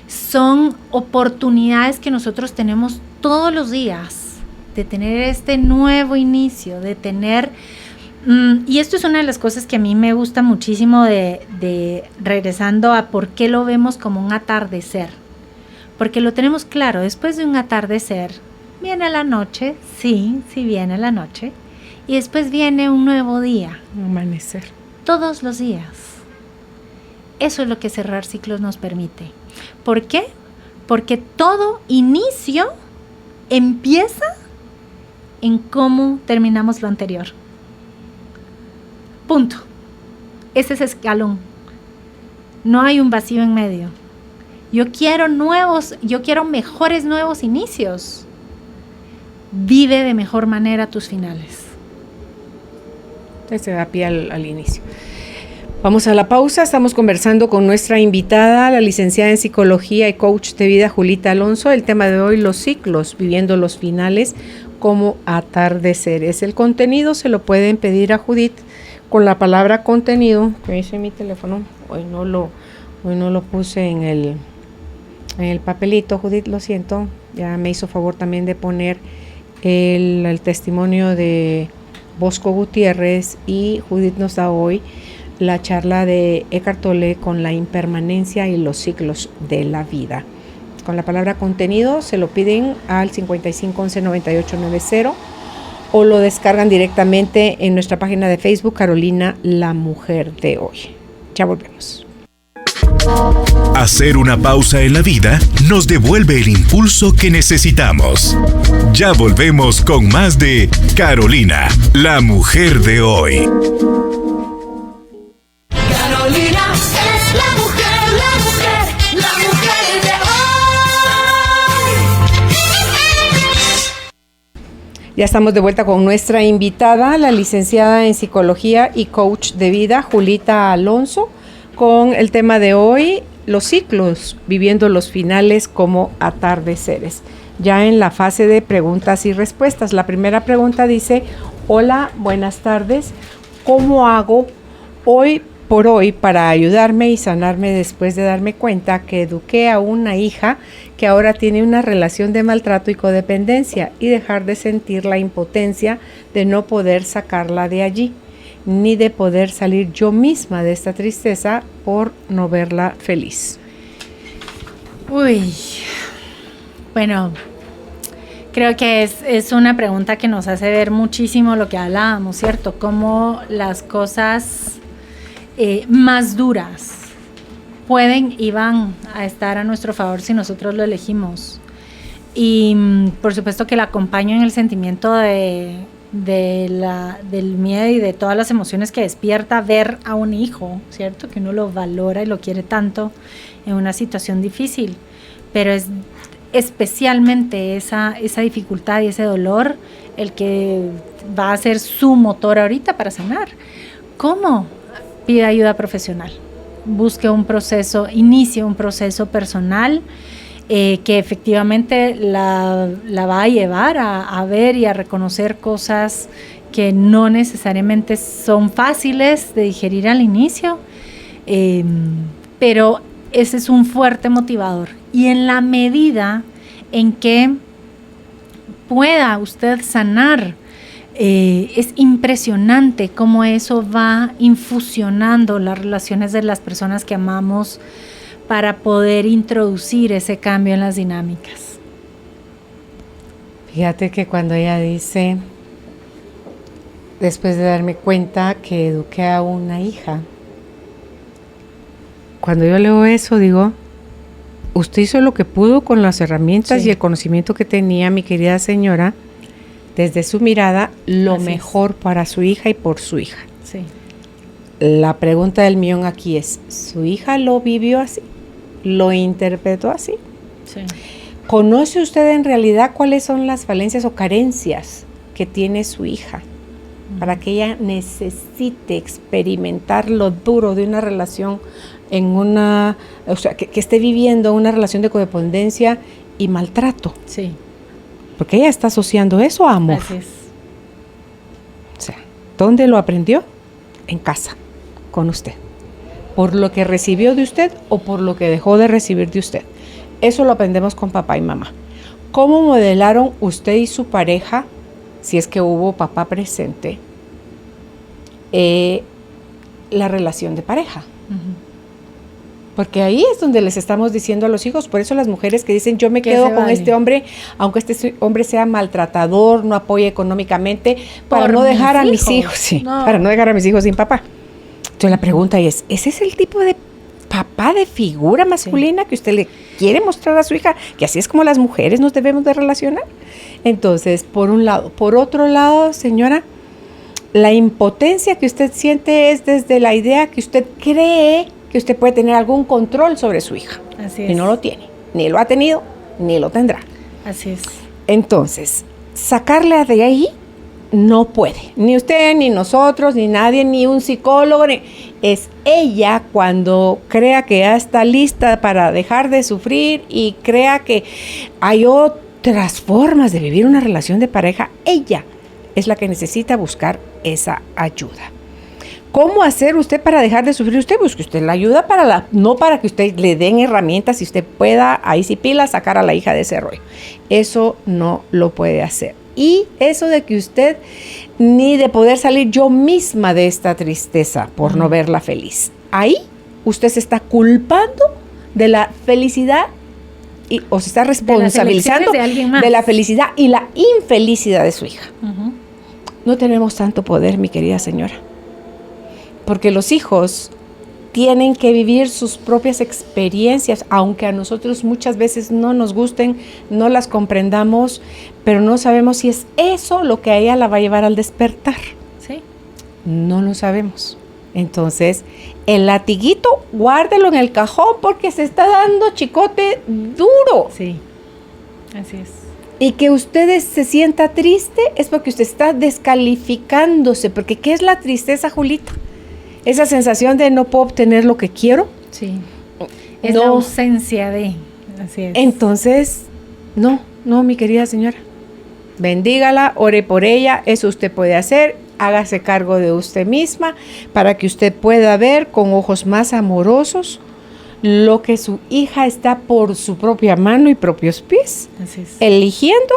son oportunidades que nosotros tenemos todos los días de tener este nuevo inicio, de tener... y esto es una de las cosas que a mí me gusta muchísimo de regresando a por qué lo vemos como un atardecer. Porque lo tenemos claro, después de un atardecer viene la noche, sí viene la noche, y después viene un nuevo día. Amanecer. Todos los días. Eso es lo que cerrar ciclos nos permite. ¿Por qué? Porque todo inicio empieza en cómo terminamos lo anterior. Punto. Ese es escalón. No hay un vacío en medio. Yo quiero mejores nuevos inicios. Vive de mejor manera tus finales. Se da pie al inicio. Vamos a la pausa. Estamos conversando con nuestra invitada, la licenciada en psicología y coach de vida, Julita Alonso. El tema de hoy, los ciclos, viviendo los finales como atardeceres. El contenido se lo pueden pedir a Judith con la palabra contenido, que dice mi teléfono. Hoy no lo puse en el papelito, Judith, lo siento. Ya me hizo favor también de poner el testimonio de Bosco Gutiérrez, y Judith nos da hoy la charla de Eckhart Tolle con la impermanencia y los ciclos de la vida. Con la palabra contenido se lo piden al 5511-9890 o lo descargan directamente en nuestra página de Facebook, Carolina, la mujer de hoy. Ya volvemos. Hacer una pausa en la vida nos devuelve el impulso que necesitamos. Ya volvemos con más de Carolina, la mujer de hoy. Carolina es la mujer de hoy. Ya estamos de vuelta con nuestra invitada, la licenciada en psicología y coach de vida, Julita Alonso, con el tema de hoy, los ciclos, viviendo los finales como atardeceres. Ya en la fase de preguntas y respuestas. La primera pregunta dice: hola, buenas tardes. ¿Cómo hago hoy por hoy para ayudarme y sanarme después de darme cuenta que eduqué a una hija que ahora tiene una relación de maltrato y codependencia, y dejar de sentir la impotencia de no poder sacarla de allí? ni de poder salir yo misma de esta tristeza por no verla feliz. Uy, bueno, creo que es una pregunta que nos hace ver muchísimo lo que hablábamos, ¿cierto? Cómo las cosas más duras pueden y van a estar a nuestro favor si nosotros lo elegimos. Y por supuesto que la acompaño en el sentimiento del miedo y de todas las emociones que despierta ver a un hijo, ¿cierto? Que uno lo valora y lo quiere tanto en una situación difícil, pero es especialmente esa dificultad y ese dolor el que va a ser su motor ahorita para sanar. ¿Cómo? Pide ayuda profesional, busque un proceso, inicie un proceso personal que efectivamente la va a llevar a ver y a reconocer cosas que no necesariamente son fáciles de digerir al inicio, pero ese es un fuerte motivador. Y en la medida en que pueda usted sanar, es impresionante cómo eso va infusionando las relaciones de las personas que amamos para poder introducir ese cambio en las dinámicas. Fíjate que cuando ella dice, después de darme cuenta que eduqué a una hija, cuando yo leo eso digo, usted hizo lo que pudo con las herramientas Sí. y el conocimiento que tenía, mi querida señora, desde su mirada, lo Así mejor para su hija y por su hija. Sí. La pregunta del millón aquí es, ¿su hija lo vivió así? ¿Lo interpretó así? Sí. ¿Conoce usted en realidad cuáles son las falencias o carencias que tiene su hija para que ella necesite experimentar lo duro de una relación o sea, que esté viviendo una relación de codependencia y maltrato? Sí. Porque ella está asociando eso a amor. Así es. O sea, ¿dónde lo aprendió? En casa, con usted. ¿Por lo que recibió de usted o por lo que dejó de recibir de usted? Eso lo aprendemos con papá y mamá. ¿Cómo modelaron usted y su pareja, si es que hubo papá presente, la relación de pareja? Uh-huh. Porque ahí es donde les estamos diciendo a los hijos. Por eso las mujeres que dicen, yo me Que quedo se con vale. este hombre, aunque este hombre sea maltratador, no apoye económicamente, para Por no mis dejar a mis hijos. hijos, sí, No. para no dejar a mis hijos sin papá. Entonces la pregunta es, ¿ese es el tipo de papá, de figura masculina que usted le quiere mostrar a su hija? Que así es como las mujeres nos debemos de relacionar. Entonces, por un lado. Por otro lado, señora, la impotencia que usted siente es desde la idea que usted cree que usted puede tener algún control sobre su hija. Así Y es. no lo tiene. Ni lo ha tenido, ni lo tendrá. Así es. Entonces, sacarla de ahí no puede. Ni usted, ni nosotros, ni nadie, ni un psicólogo. Es ella cuando crea que ya está lista para dejar de sufrir y crea que hay otras formas de vivir una relación de pareja. Ella es la que necesita buscar esa ayuda. ¿Cómo hacer usted para dejar de sufrir? Usted busque usted la ayuda no para que usted le den herramientas y usted pueda, ahí sí pila, sacar a la hija de ese rollo. Eso no lo puede hacer. Y eso de que usted ni de poder salir yo misma de esta tristeza por no verla feliz. Ahí usted se está culpando de la felicidad o se está responsabilizando de alguien más. de la felicidad y la infelicidad de su hija. Uh-huh. No tenemos tanto poder, mi querida señora. Porque los hijos tienen que vivir sus propias experiencias, aunque a nosotros muchas veces no nos gusten, no las comprendamos, pero no sabemos si es eso lo que a ella la va a llevar al despertar. Sí. No lo sabemos. Entonces, el latiguito, guárdelo en el cajón porque se está dando chicote duro. Sí. Así es. Y que usted se sienta triste es porque usted está descalificándose. Porque ¿qué es la tristeza, Julita? Esa sensación de no puedo obtener lo que quiero. Sí. Es No. la ausencia de. Así es. Entonces, no, mi querida señora. Bendígala, ore por ella, eso usted puede hacer. Hágase cargo de usted misma para que usted pueda ver con ojos más amorosos lo que su hija está por su propia mano y propios pies Así es. eligiendo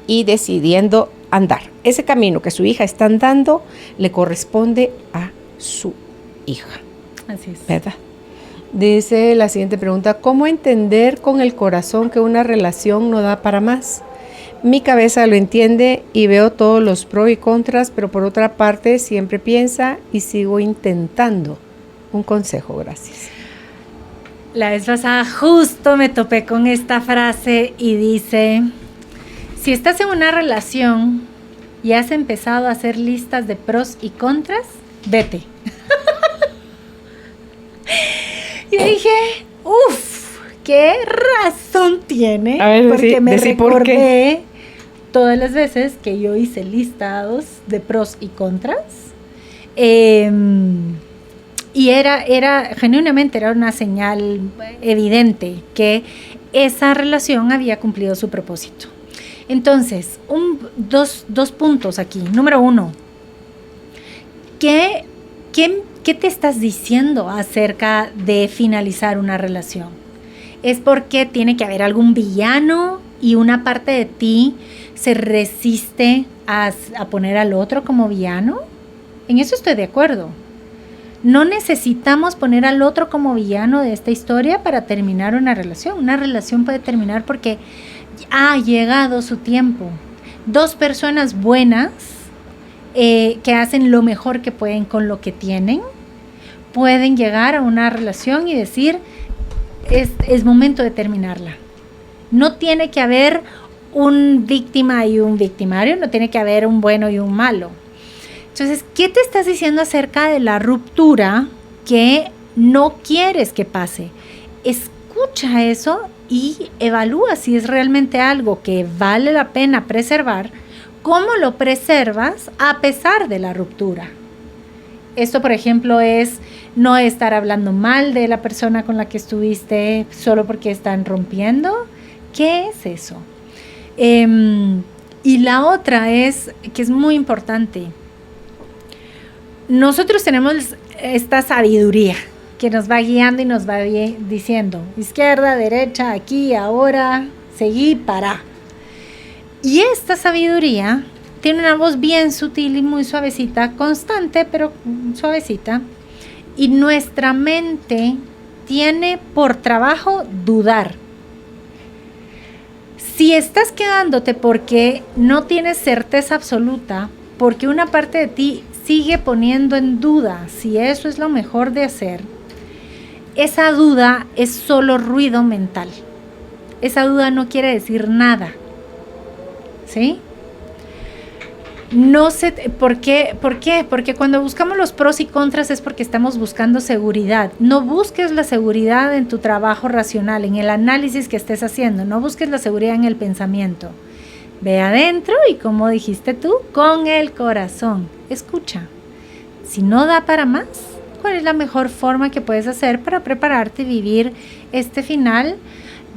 y decidiendo andar. Ese camino que su hija está andando le corresponde a su hija. Así es. ¿Verdad? Dice la siguiente pregunta, ¿cómo entender con el corazón que una relación no da para más? Mi cabeza lo entiende y veo todos los pros y contras, pero por otra parte siempre piensa y sigo intentando. Un consejo, gracias. La vez pasada justo me topé con esta frase y dice, si estás en una relación y has empezado a hacer listas de pros y contras, vete. Y dije, uff, qué razón tiene. A ver, porque me decí por recordé qué. todas las veces que yo hice listados de pros y contras. Y genuinamente era una señal evidente que esa relación había cumplido su propósito. Entonces, dos puntos aquí. Número 1, ¿qué te estás diciendo acerca de finalizar una relación? ¿Es porque tiene que haber algún villano y una parte de ti se resiste a poner al otro como villano? En eso estoy de acuerdo. No necesitamos poner al otro como villano de esta historia para terminar una relación. Una relación puede terminar porque ha llegado su tiempo. 2 personas buenas que hacen lo mejor que pueden con lo que tienen, pueden llegar a una relación y decir, es momento de terminarla. No tiene que haber un víctima y un victimario, no tiene que haber un bueno y un malo. Entonces, ¿qué te estás diciendo acerca de la ruptura que no quieres que pase? Escucha eso y evalúa si es realmente algo que vale la pena preservar. ¿Cómo lo preservas a pesar de la ruptura? Esto, por ejemplo, es no estar hablando mal de la persona con la que estuviste solo porque están rompiendo. ¿Qué es eso? Y la otra es, que es muy importante, nosotros tenemos esta sabiduría que nos va guiando y nos va diciendo izquierda, derecha, aquí, ahora, seguí, para. Y esta sabiduría tiene una voz bien sutil y muy suavecita, constante, pero suavecita. Y nuestra mente tiene por trabajo dudar. Si estás quedándote porque no tienes certeza absoluta, porque una parte de ti sigue poniendo en duda si eso es lo mejor de hacer, esa duda es solo ruido mental. Esa duda no quiere decir nada. ¿Sí? No sé, ¿por qué? Porque cuando buscamos los pros y contras es porque estamos buscando seguridad. No busques la seguridad en tu trabajo racional, en el análisis que estés haciendo. No busques la seguridad en el pensamiento. Ve adentro y, como dijiste tú, con el corazón. Escucha. Si no da para más, ¿cuál es la mejor forma que puedes hacer para prepararte y vivir este final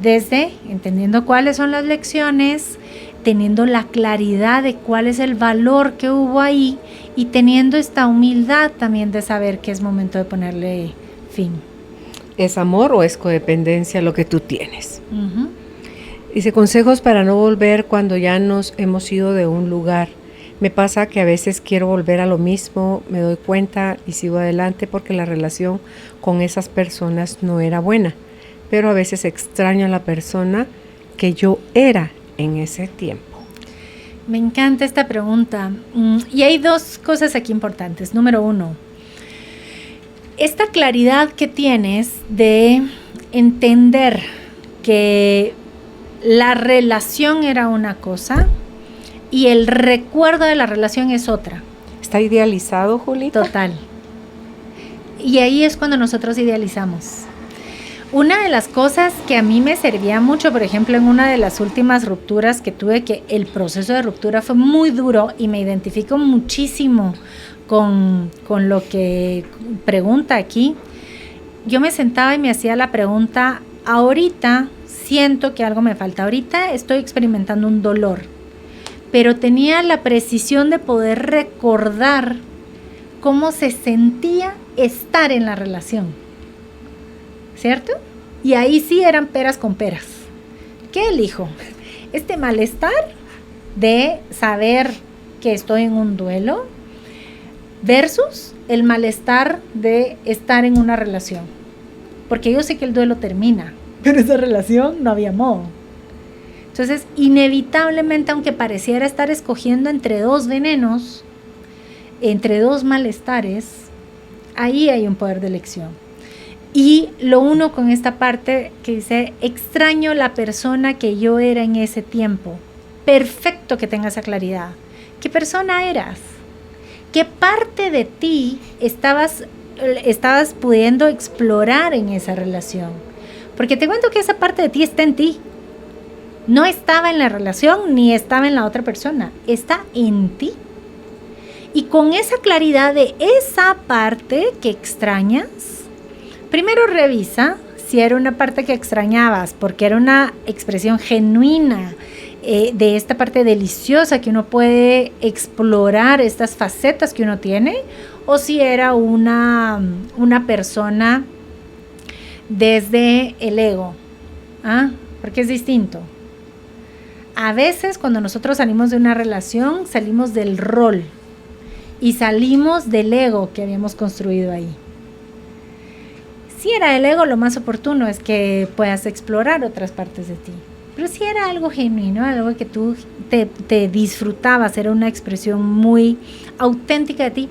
desde entendiendo cuáles son las lecciones, teniendo la claridad de cuál es el valor que hubo ahí y teniendo esta humildad también de saber que es momento de ponerle fin? ¿Es amor o es codependencia lo que tú tienes? Uh-huh. Dice, consejos para no volver cuando ya nos hemos ido de un lugar. Me pasa que a veces quiero volver a lo mismo, me doy cuenta y sigo adelante porque la relación con esas personas no era buena, pero a veces extraño a la persona que yo era en ese tiempo. Me encanta esta pregunta. Y hay 2 cosas aquí importantes. Número 1, esta claridad que tienes de entender que la relación era una cosa y el recuerdo de la relación es otra. ¿Está idealizado, Julita? Total. Y ahí es cuando nosotros idealizamos. Una de las cosas que a mí me servía mucho, por ejemplo, en una de las últimas rupturas que tuve, que el proceso de ruptura fue muy duro y me identifico muchísimo con lo que pregunta aquí. Yo me sentaba y me hacía la pregunta, ahorita siento que algo me falta, ahorita estoy experimentando un dolor, pero tenía la precisión de poder recordar cómo se sentía estar en la relación, ¿cierto? Y ahí sí eran peras con peras. ¿Qué elijo? Este malestar de saber que estoy en un duelo versus el malestar de estar en una relación. Porque yo sé que el duelo termina, pero esa relación no había modo. Entonces, inevitablemente, aunque pareciera estar escogiendo entre dos venenos, entre dos malestares, ahí hay un poder de elección. Y lo uno con esta parte que dice, extraño la persona que yo era en ese tiempo. Perfecto que tengas esa claridad. ¿Qué persona eras? ¿Qué parte de ti estabas pudiendo explorar en esa relación? Porque te cuento que esa parte de ti está en ti. No estaba en la relación ni estaba en la otra persona. Está en ti. Y con esa claridad de esa parte que extrañas, primero revisa si era una parte que extrañabas, porque era una expresión genuina de esta parte deliciosa que uno puede explorar, estas facetas que uno tiene, o si era una persona desde el ego. Porque es distinto. A veces cuando nosotros salimos de una relación, salimos del rol y salimos del ego que habíamos construido ahí. Si era el ego, lo más oportuno es que puedas explorar otras partes de ti. Pero si era algo genuino, algo que tú te disfrutabas, era una expresión muy auténtica de ti,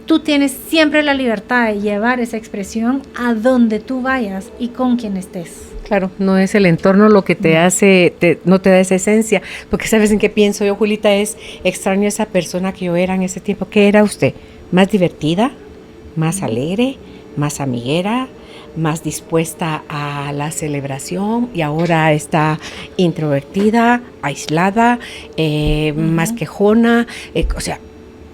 tú tienes siempre la libertad de llevar esa expresión a donde tú vayas y con quien estés. Claro, no es el entorno lo que te hace, no te da esa esencia, porque sabes en qué pienso yo, Julita, extraño esa persona que yo era en ese tiempo. ¿Qué era usted? ¿Más divertida? ¿Más alegre? ¿Más amiguera? ¿Más dispuesta a la celebración? Y ahora está introvertida, aislada, más quejona, o sea,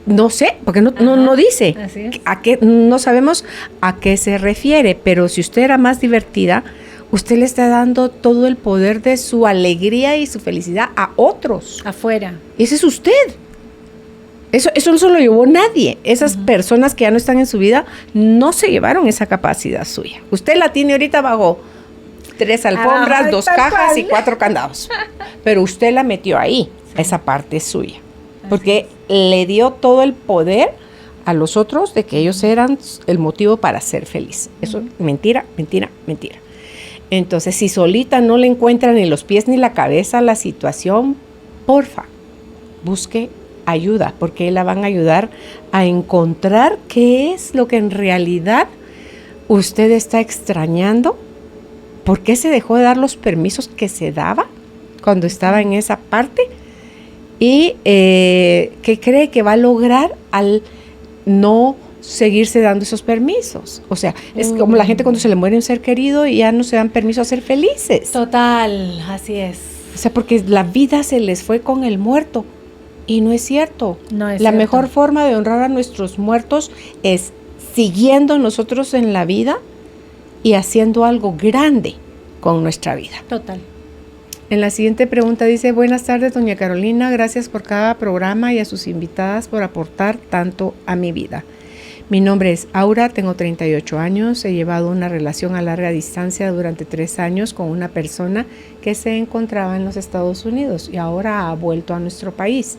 no sé, porque no dice a qué, no sabemos a qué se refiere, pero si usted era más divertida, usted le está dando todo el poder de su alegría y su felicidad a otros. Afuera. Ese es usted. Eso no se lo llevó nadie. Esas personas que ya no están en su vida no se llevaron esa capacidad suya. Usted la tiene ahorita bajo 3 alfombras, 2 cajas y 4 candados. Pero usted la metió ahí, esa parte suya. Porque le dio todo el poder a los otros de que ellos eran el motivo para ser feliz. Eso es mentira, mentira, mentira. Entonces, si solita no le encuentra ni los pies ni la cabeza a la situación, porfa, busque ayuda, porque la van a ayudar a encontrar qué es lo que en realidad usted está extrañando, por qué se dejó de dar los permisos que se daba cuando estaba en esa parte y qué cree que va a lograr al no seguirse dando esos permisos. O sea, es como la gente cuando se le muere un ser querido y ya no se dan permiso a ser felices. Total, así es. O sea, porque la vida se les fue con el muerto. Y no es cierto. No es la cierto. mejor forma de honrar a nuestros muertos es siguiendo nosotros en la vida y haciendo algo grande con nuestra vida. Total. En la siguiente pregunta dice: buenas tardes, doña Carolina, gracias por cada programa y a sus invitadas por aportar tanto a mi vida. Mi nombre es Aura, tengo 38 años, he llevado una relación a larga distancia durante 3 años con una persona que se encontraba en los Estados Unidos y ahora ha vuelto a nuestro país.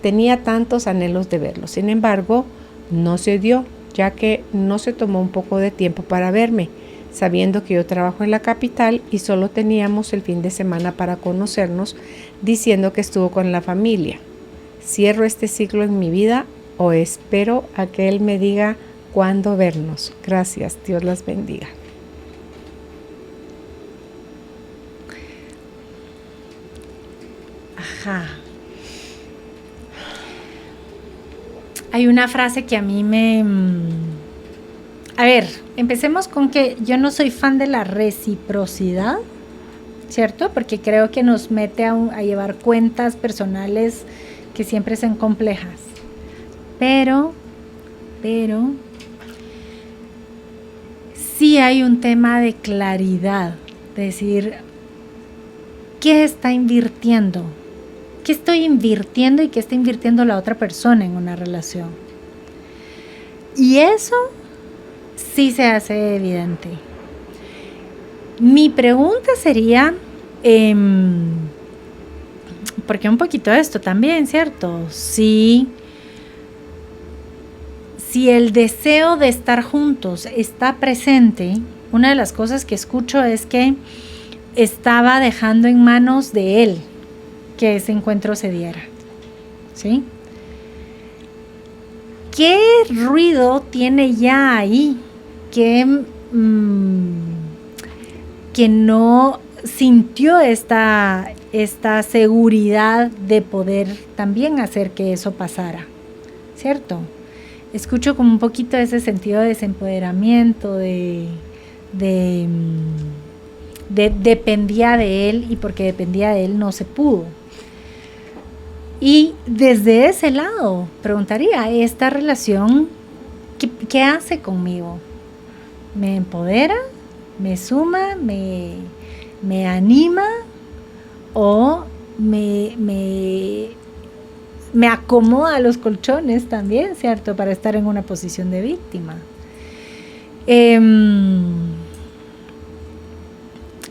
Tenía tantos anhelos de verlo, sin embargo, no se dio, ya que no se tomó un poco de tiempo para verme, sabiendo que yo trabajo en la capital y solo teníamos el fin de semana para conocernos, diciendo que estuvo con la familia. Cierro este ciclo en mi vida o espero a que él me diga cuándo vernos. Gracias, Dios las bendiga. Ajá. Hay una frase que a mí me... A ver, empecemos con que yo no soy fan de la reciprocidad, ¿cierto? Porque creo que nos mete a llevar cuentas personales que siempre son complejas. Pero sí hay un tema de claridad, de decir, ¿qué está invirtiendo? ¿Qué estoy invirtiendo y qué está invirtiendo la otra persona en una relación? Y eso sí se hace evidente. Mi pregunta sería, porque un poquito de esto también, ¿cierto? Si el deseo de estar juntos está presente, una de las cosas que escucho es que estaba dejando en manos de él que ese encuentro se diera, ¿sí? ¿Qué ruido tiene ya ahí que no sintió esta seguridad de poder también hacer que eso pasara? ¿Cierto? Escucho como un poquito ese sentido de desempoderamiento, dependía de él, y porque dependía de él no se pudo. Y desde ese lado preguntaría, ¿esta relación qué hace conmigo? ¿Me empodera? ¿Me suma? ¿Me anima? ¿O me acomoda los colchones también, ¿cierto? Para estar en una posición de víctima.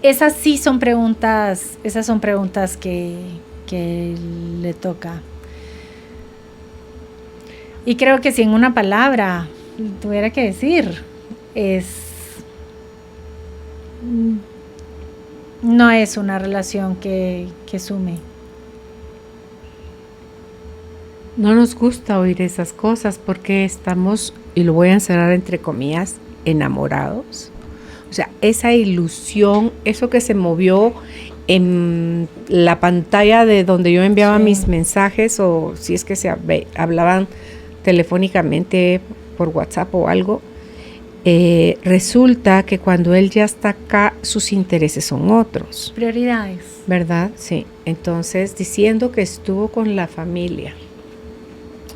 Esas son preguntas que le toca. Y creo que si en una palabra tuviera que decir, no es una relación que sume. No nos gusta oír esas cosas porque estamos, y lo voy a encerrar entre comillas, enamorados. O sea, esa ilusión, eso que se movió en la pantalla de donde yo enviaba mis mensajes, o si es que hablaban telefónicamente por WhatsApp o algo, resulta que cuando él ya está acá, sus intereses son otros. Prioridades. ¿Verdad? Sí. Entonces, diciendo que estuvo con la familia.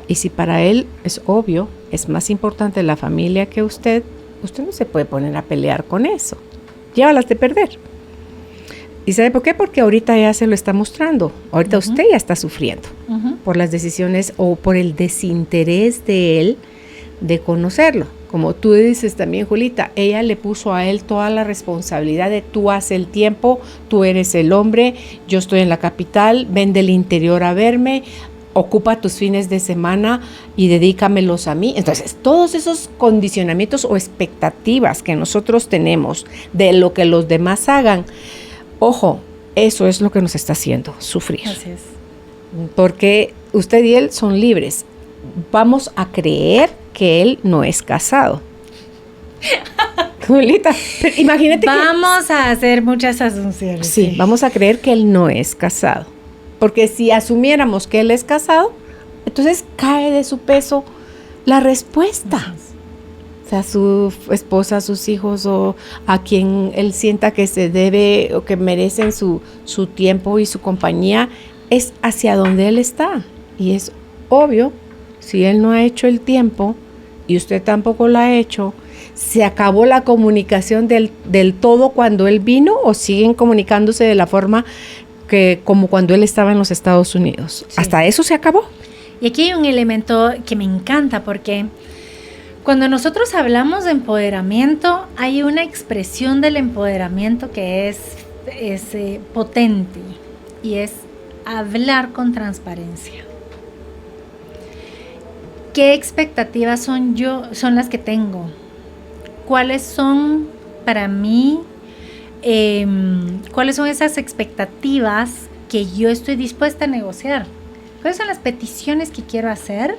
Y si para él es obvio, es más importante la familia que usted no se puede poner a pelear con eso. Llévalas de perder. ¿Y sabe por qué? Porque ahorita ya se lo está mostrando. Ahorita usted ya está sufriendo por las decisiones o por el desinterés de él de conocerlo. Como tú dices también, Julita, ella le puso a él toda la responsabilidad de tú haces el tiempo, tú eres el hombre, yo estoy en la capital, ven del interior a verme, ocupa tus fines de semana y dedícamelos a mí. Entonces, todos esos condicionamientos o expectativas que nosotros tenemos de lo que los demás hagan, ojo, eso es lo que nos está haciendo sufrir. Así es. Porque usted y él son libres. Vamos a creer que él no es casado. Julita, imagínate vamos a hacer muchas asunciones. Sí, vamos a creer que él no es casado. Porque si asumiéramos que él es casado, entonces cae de su peso la respuesta. O sea, su esposa, sus hijos o a quien él sienta que se debe o que merecen su tiempo y su compañía, es hacia donde él está. Y es obvio, si él no ha hecho el tiempo y usted tampoco lo ha hecho, ¿se acabó la comunicación del todo cuando él vino o siguen comunicándose de la forma que como cuando él estaba en los Estados Unidos? Sí. Hasta eso se acabó. Y aquí hay un elemento que me encanta porque cuando nosotros hablamos de empoderamiento, hay una expresión del empoderamiento que es potente y es hablar con transparencia. ¿Qué expectativas son las que tengo? ¿Cuáles son para mí? ¿Cuáles son esas expectativas que yo estoy dispuesta a negociar? ¿Cuáles son las peticiones que quiero hacer?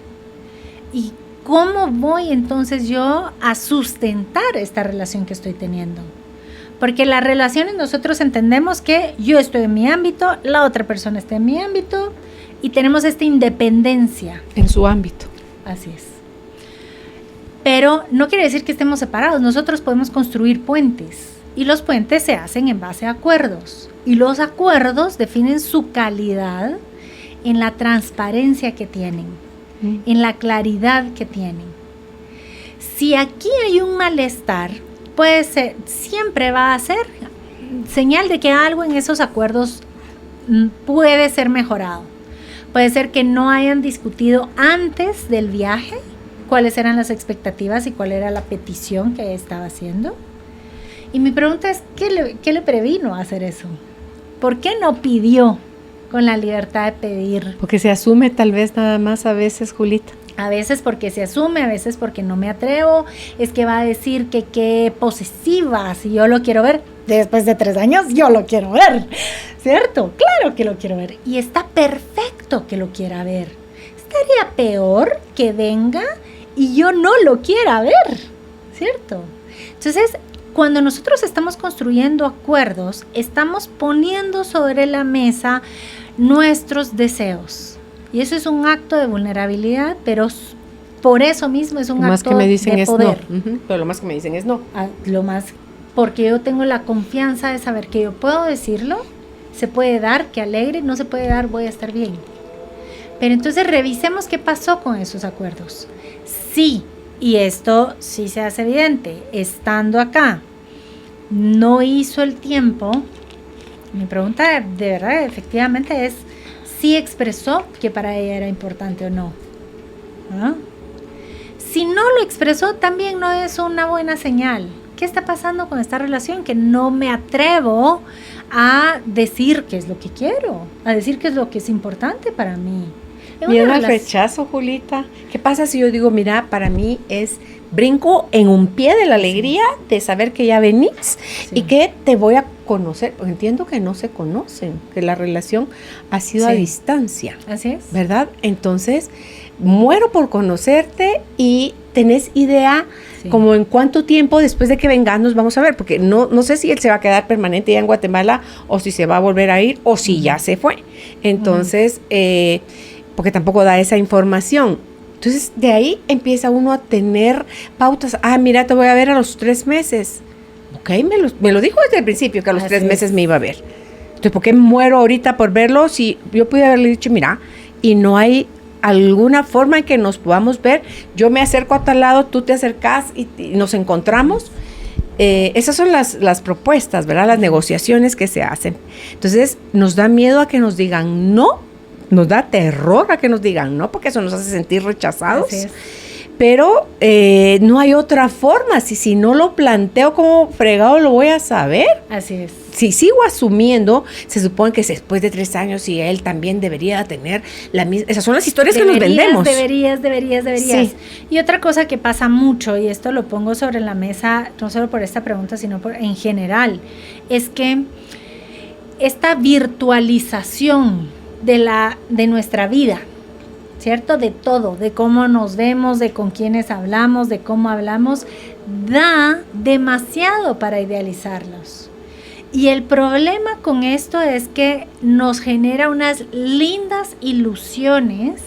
¿Y cómo voy entonces yo a sustentar esta relación que estoy teniendo? Porque las relaciones nosotros entendemos que yo estoy en mi ámbito, la otra persona está en mi ámbito y tenemos esta independencia. En su ámbito. Así es. Pero no quiere decir que estemos separados. Nosotros podemos construir puentes. Y los puentes se hacen en base a acuerdos. Y los acuerdos definen su calidad en la transparencia que tienen, en la claridad que tienen. Si aquí hay un malestar, puede ser, siempre va a ser señal de que algo en esos acuerdos puede ser mejorado. Puede ser que no hayan discutido antes del viaje cuáles eran las expectativas y cuál era la petición que estaba haciendo. Y mi pregunta es, ¿qué le previno a hacer eso? ¿Por qué no pidió con la libertad de pedir. Porque se asume tal vez nada más a veces, Julita. A veces porque se asume, a veces porque no me atrevo. Es que va a decir que qué posesiva, si yo lo quiero ver. Después de 3 años yo lo quiero ver, ¿cierto? Claro que lo quiero ver. Y está perfecto que lo quiera ver. Estaría peor que venga y yo no lo quiera ver, ¿cierto? Entonces, cuando nosotros estamos construyendo acuerdos, estamos poniendo sobre la mesa nuestros deseos. Y eso es un acto de vulnerabilidad, pero por eso mismo es un Lo más acto que me dicen de es poder. no. Pero lo más que me dicen es no. Porque yo tengo la confianza de saber que yo puedo decirlo, se puede dar, que alegre, no se puede dar, voy a estar bien. Pero entonces revisemos qué pasó con esos acuerdos. Sí, y esto sí se hace evidente, estando acá, no hizo el tiempo. Mi pregunta de verdad efectivamente es, ¿sí expresó que para ella era importante o no? ¿Ah? Si no lo expresó, también no es una buena señal. ¿Qué está pasando con esta relación? Que no me atrevo a decir qué es lo que quiero, a decir qué es lo que es importante para mí. Miedo al rechazo, Julita. ¿Qué pasa si yo digo, mira, para mí es brinco en un pie de la alegría de saber que ya venís y que te voy a conocer? Porque entiendo que no se conocen, que la relación ha sido a distancia. Así es. ¿Verdad? Entonces, muero por conocerte y tenés idea como en cuánto tiempo después de que vengas nos vamos a ver, porque no sé si él se va a quedar permanente ya en Guatemala o si se va a volver a ir o si ya se fue. Entonces, porque tampoco da esa información. Entonces, de ahí empieza uno a tener pautas. Ah, mira, te voy a ver a los 3 meses. Ok, me lo dijo desde el principio que a los 3 meses me iba a ver. Entonces, ¿por qué muero ahorita por verlo si yo pude haberle dicho, mira, y no hay alguna forma en que nos podamos ver? Yo me acerco a tal lado, tú te acercas y nos encontramos. Esas son las propuestas, ¿verdad? Las negociaciones que se hacen. Entonces, nos da miedo a que nos digan no. Nos da terror a que nos digan no, porque eso nos hace sentir rechazados. Pero no hay otra forma. Si no lo planteo como fregado, lo voy a saber. Así es. Si sigo asumiendo, se supone que después de 3 años y él también debería tener la misma. Esas son las historias que nos vendemos. Deberías. Sí. Y otra cosa que pasa mucho, y esto lo pongo sobre la mesa, no solo por esta pregunta, sino en general, es que esta virtualización de nuestra vida, ¿cierto? De todo, de cómo nos vemos, de con quiénes hablamos, de cómo hablamos, da demasiado para idealizarlos. Y el problema con esto es que nos genera unas lindas ilusiones,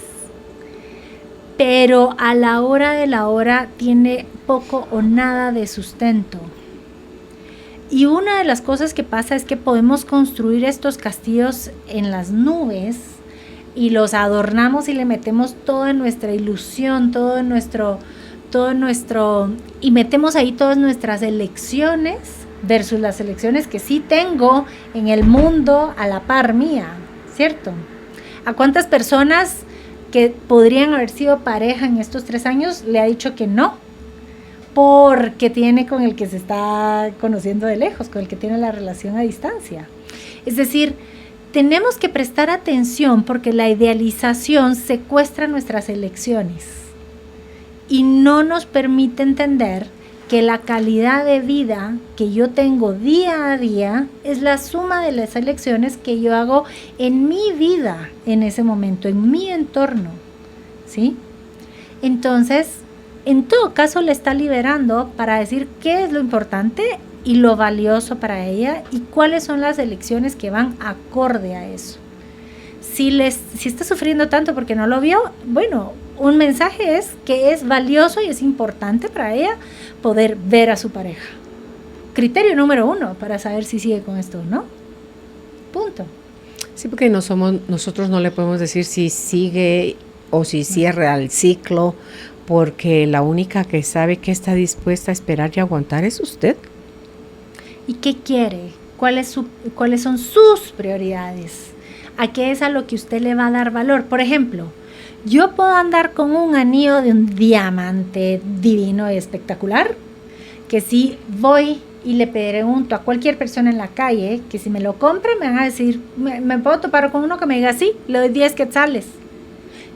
pero a la hora de la hora tiene poco o nada de sustento. Y una de las cosas que pasa es que podemos construir estos castillos en las nubes y los adornamos y le metemos toda nuestra ilusión, todo nuestro, y metemos ahí todas nuestras elecciones versus las elecciones que sí tengo en el mundo a la par mía, ¿cierto? ¿A cuántas personas que podrían haber sido pareja en estos 3 años le ha dicho que no? Porque tiene con el que se está conociendo de lejos, con el que tiene la relación a distancia. Es decir, tenemos que prestar atención porque la idealización secuestra nuestras elecciones y no nos permite entender que la calidad de vida que yo tengo día a día es la suma de las elecciones que yo hago en mi vida en ese momento, en mi entorno, ¿sí? Entonces, en todo caso le está liberando para decir qué es lo importante y lo valioso para ella y cuáles son las elecciones que van acorde a eso. Si está sufriendo tanto porque no lo vio, bueno, un mensaje es que es valioso y es importante para ella poder ver a su pareja. Criterio número 1 para saber si sigue con esto o no. Punto. Sí, porque nosotros no le podemos decir si sigue o si cierra el ciclo, porque la única que sabe que está dispuesta a esperar y aguantar es usted. ¿Y qué quiere? ¿Cuáles son sus prioridades? ¿A qué es a lo que usted le va a dar valor? Por ejemplo, yo puedo andar con un anillo de un diamante divino y espectacular, que si voy y le pregunto a cualquier persona en la calle que si me lo compra, me van a decir, me puedo topar con uno que me diga, sí, le doy 10 quetzales.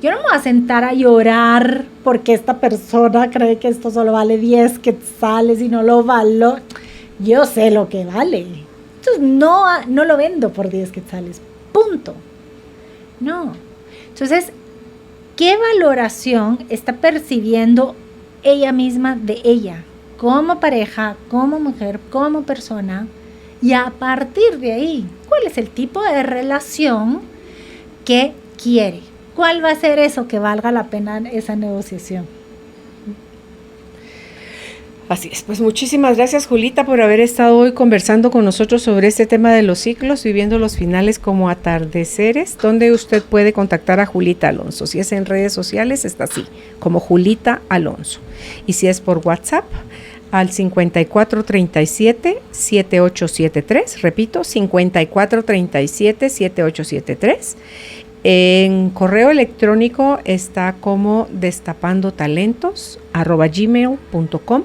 Yo no me voy a sentar a llorar porque esta persona cree que esto solo vale 10 quetzales y no lo valoro. Yo sé lo que vale. Entonces no lo vendo por 10 quetzales. Punto. No. Entonces, ¿qué valoración está percibiendo ella misma de ella? Como pareja, como mujer, como persona. Y a partir de ahí, ¿cuál es el tipo de relación que quiere? ¿Cuál va a ser eso que valga la pena esa negociación? Así es, pues muchísimas gracias, Julita, por haber estado hoy conversando con nosotros sobre este tema de los ciclos, viviendo los finales como atardeceres, donde usted puede contactar a Julita Alonso. Si es en redes sociales, está así, como Julita Alonso. Y si es por WhatsApp, al 5437-7873, repito, 5437-7873. En correo electrónico está como destapandotalentos@gmail.com.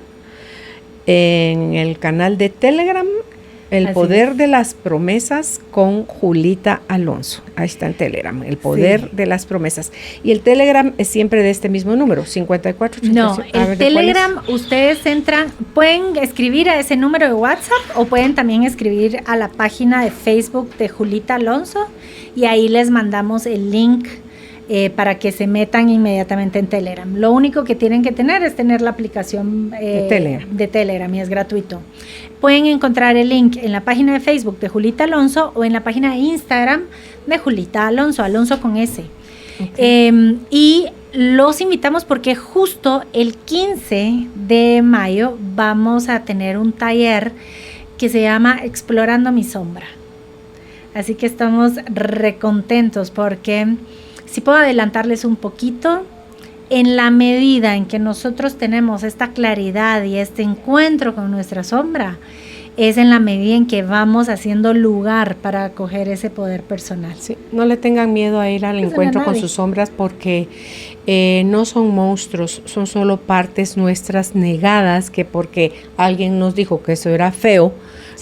En el canal de Telegram, El Así Poder es. de las Promesas con Julita Alonso. Ahí está en Telegram, El Poder de las Promesas. Y el Telegram es siempre de este mismo número, 5437. No, A ver, el ¿de cuál es? Telegram, ustedes entran, pueden escribir a ese número de WhatsApp o pueden también escribir a la página de Facebook de Julita Alonso y ahí les mandamos el link para que se metan inmediatamente en Telegram. Lo único que tienen que tener es tener la aplicación de Telegram y es gratuito. Pueden encontrar el link en la página de Facebook de Julita Alonso o en la página de Instagram de Julita Alonso, Alonso con S. Okay. Y los invitamos porque justo el 15 de mayo vamos a tener un taller que se llama Explorando mi sombra. Así que estamos recontentos porque, si puedo adelantarles un poquito, en la medida en que nosotros tenemos esta claridad y este encuentro con nuestra sombra, es en la medida en que vamos haciendo lugar para acoger ese poder personal. Sí, no le tengan miedo a ir al encuentro con sus sombras porque no son monstruos, son solo partes nuestras negadas que porque alguien nos dijo que eso era feo,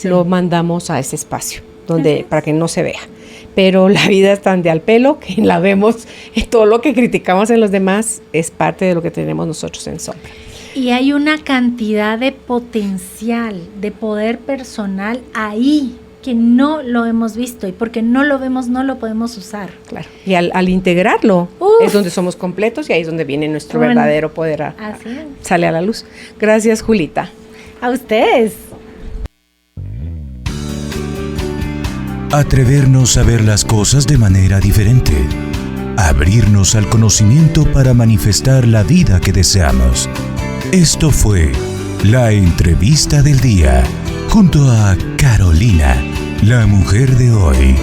lo mandamos a ese espacio donde para que no se vea. Pero la vida es tan de al pelo que la vemos, todo lo que criticamos en los demás es parte de lo que tenemos nosotros en sombra. Y hay una cantidad de potencial, de poder personal ahí que no lo hemos visto y porque no lo vemos no lo podemos usar. Claro. Y al integrarlo es donde somos completos y ahí es donde viene nuestro verdadero poder sale a la luz. Gracias, Julita. A ustedes. Atrevernos a ver las cosas de manera diferente. Abrirnos al conocimiento para manifestar la vida que deseamos. Esto fue la entrevista del día junto a Carolina, la mujer de hoy.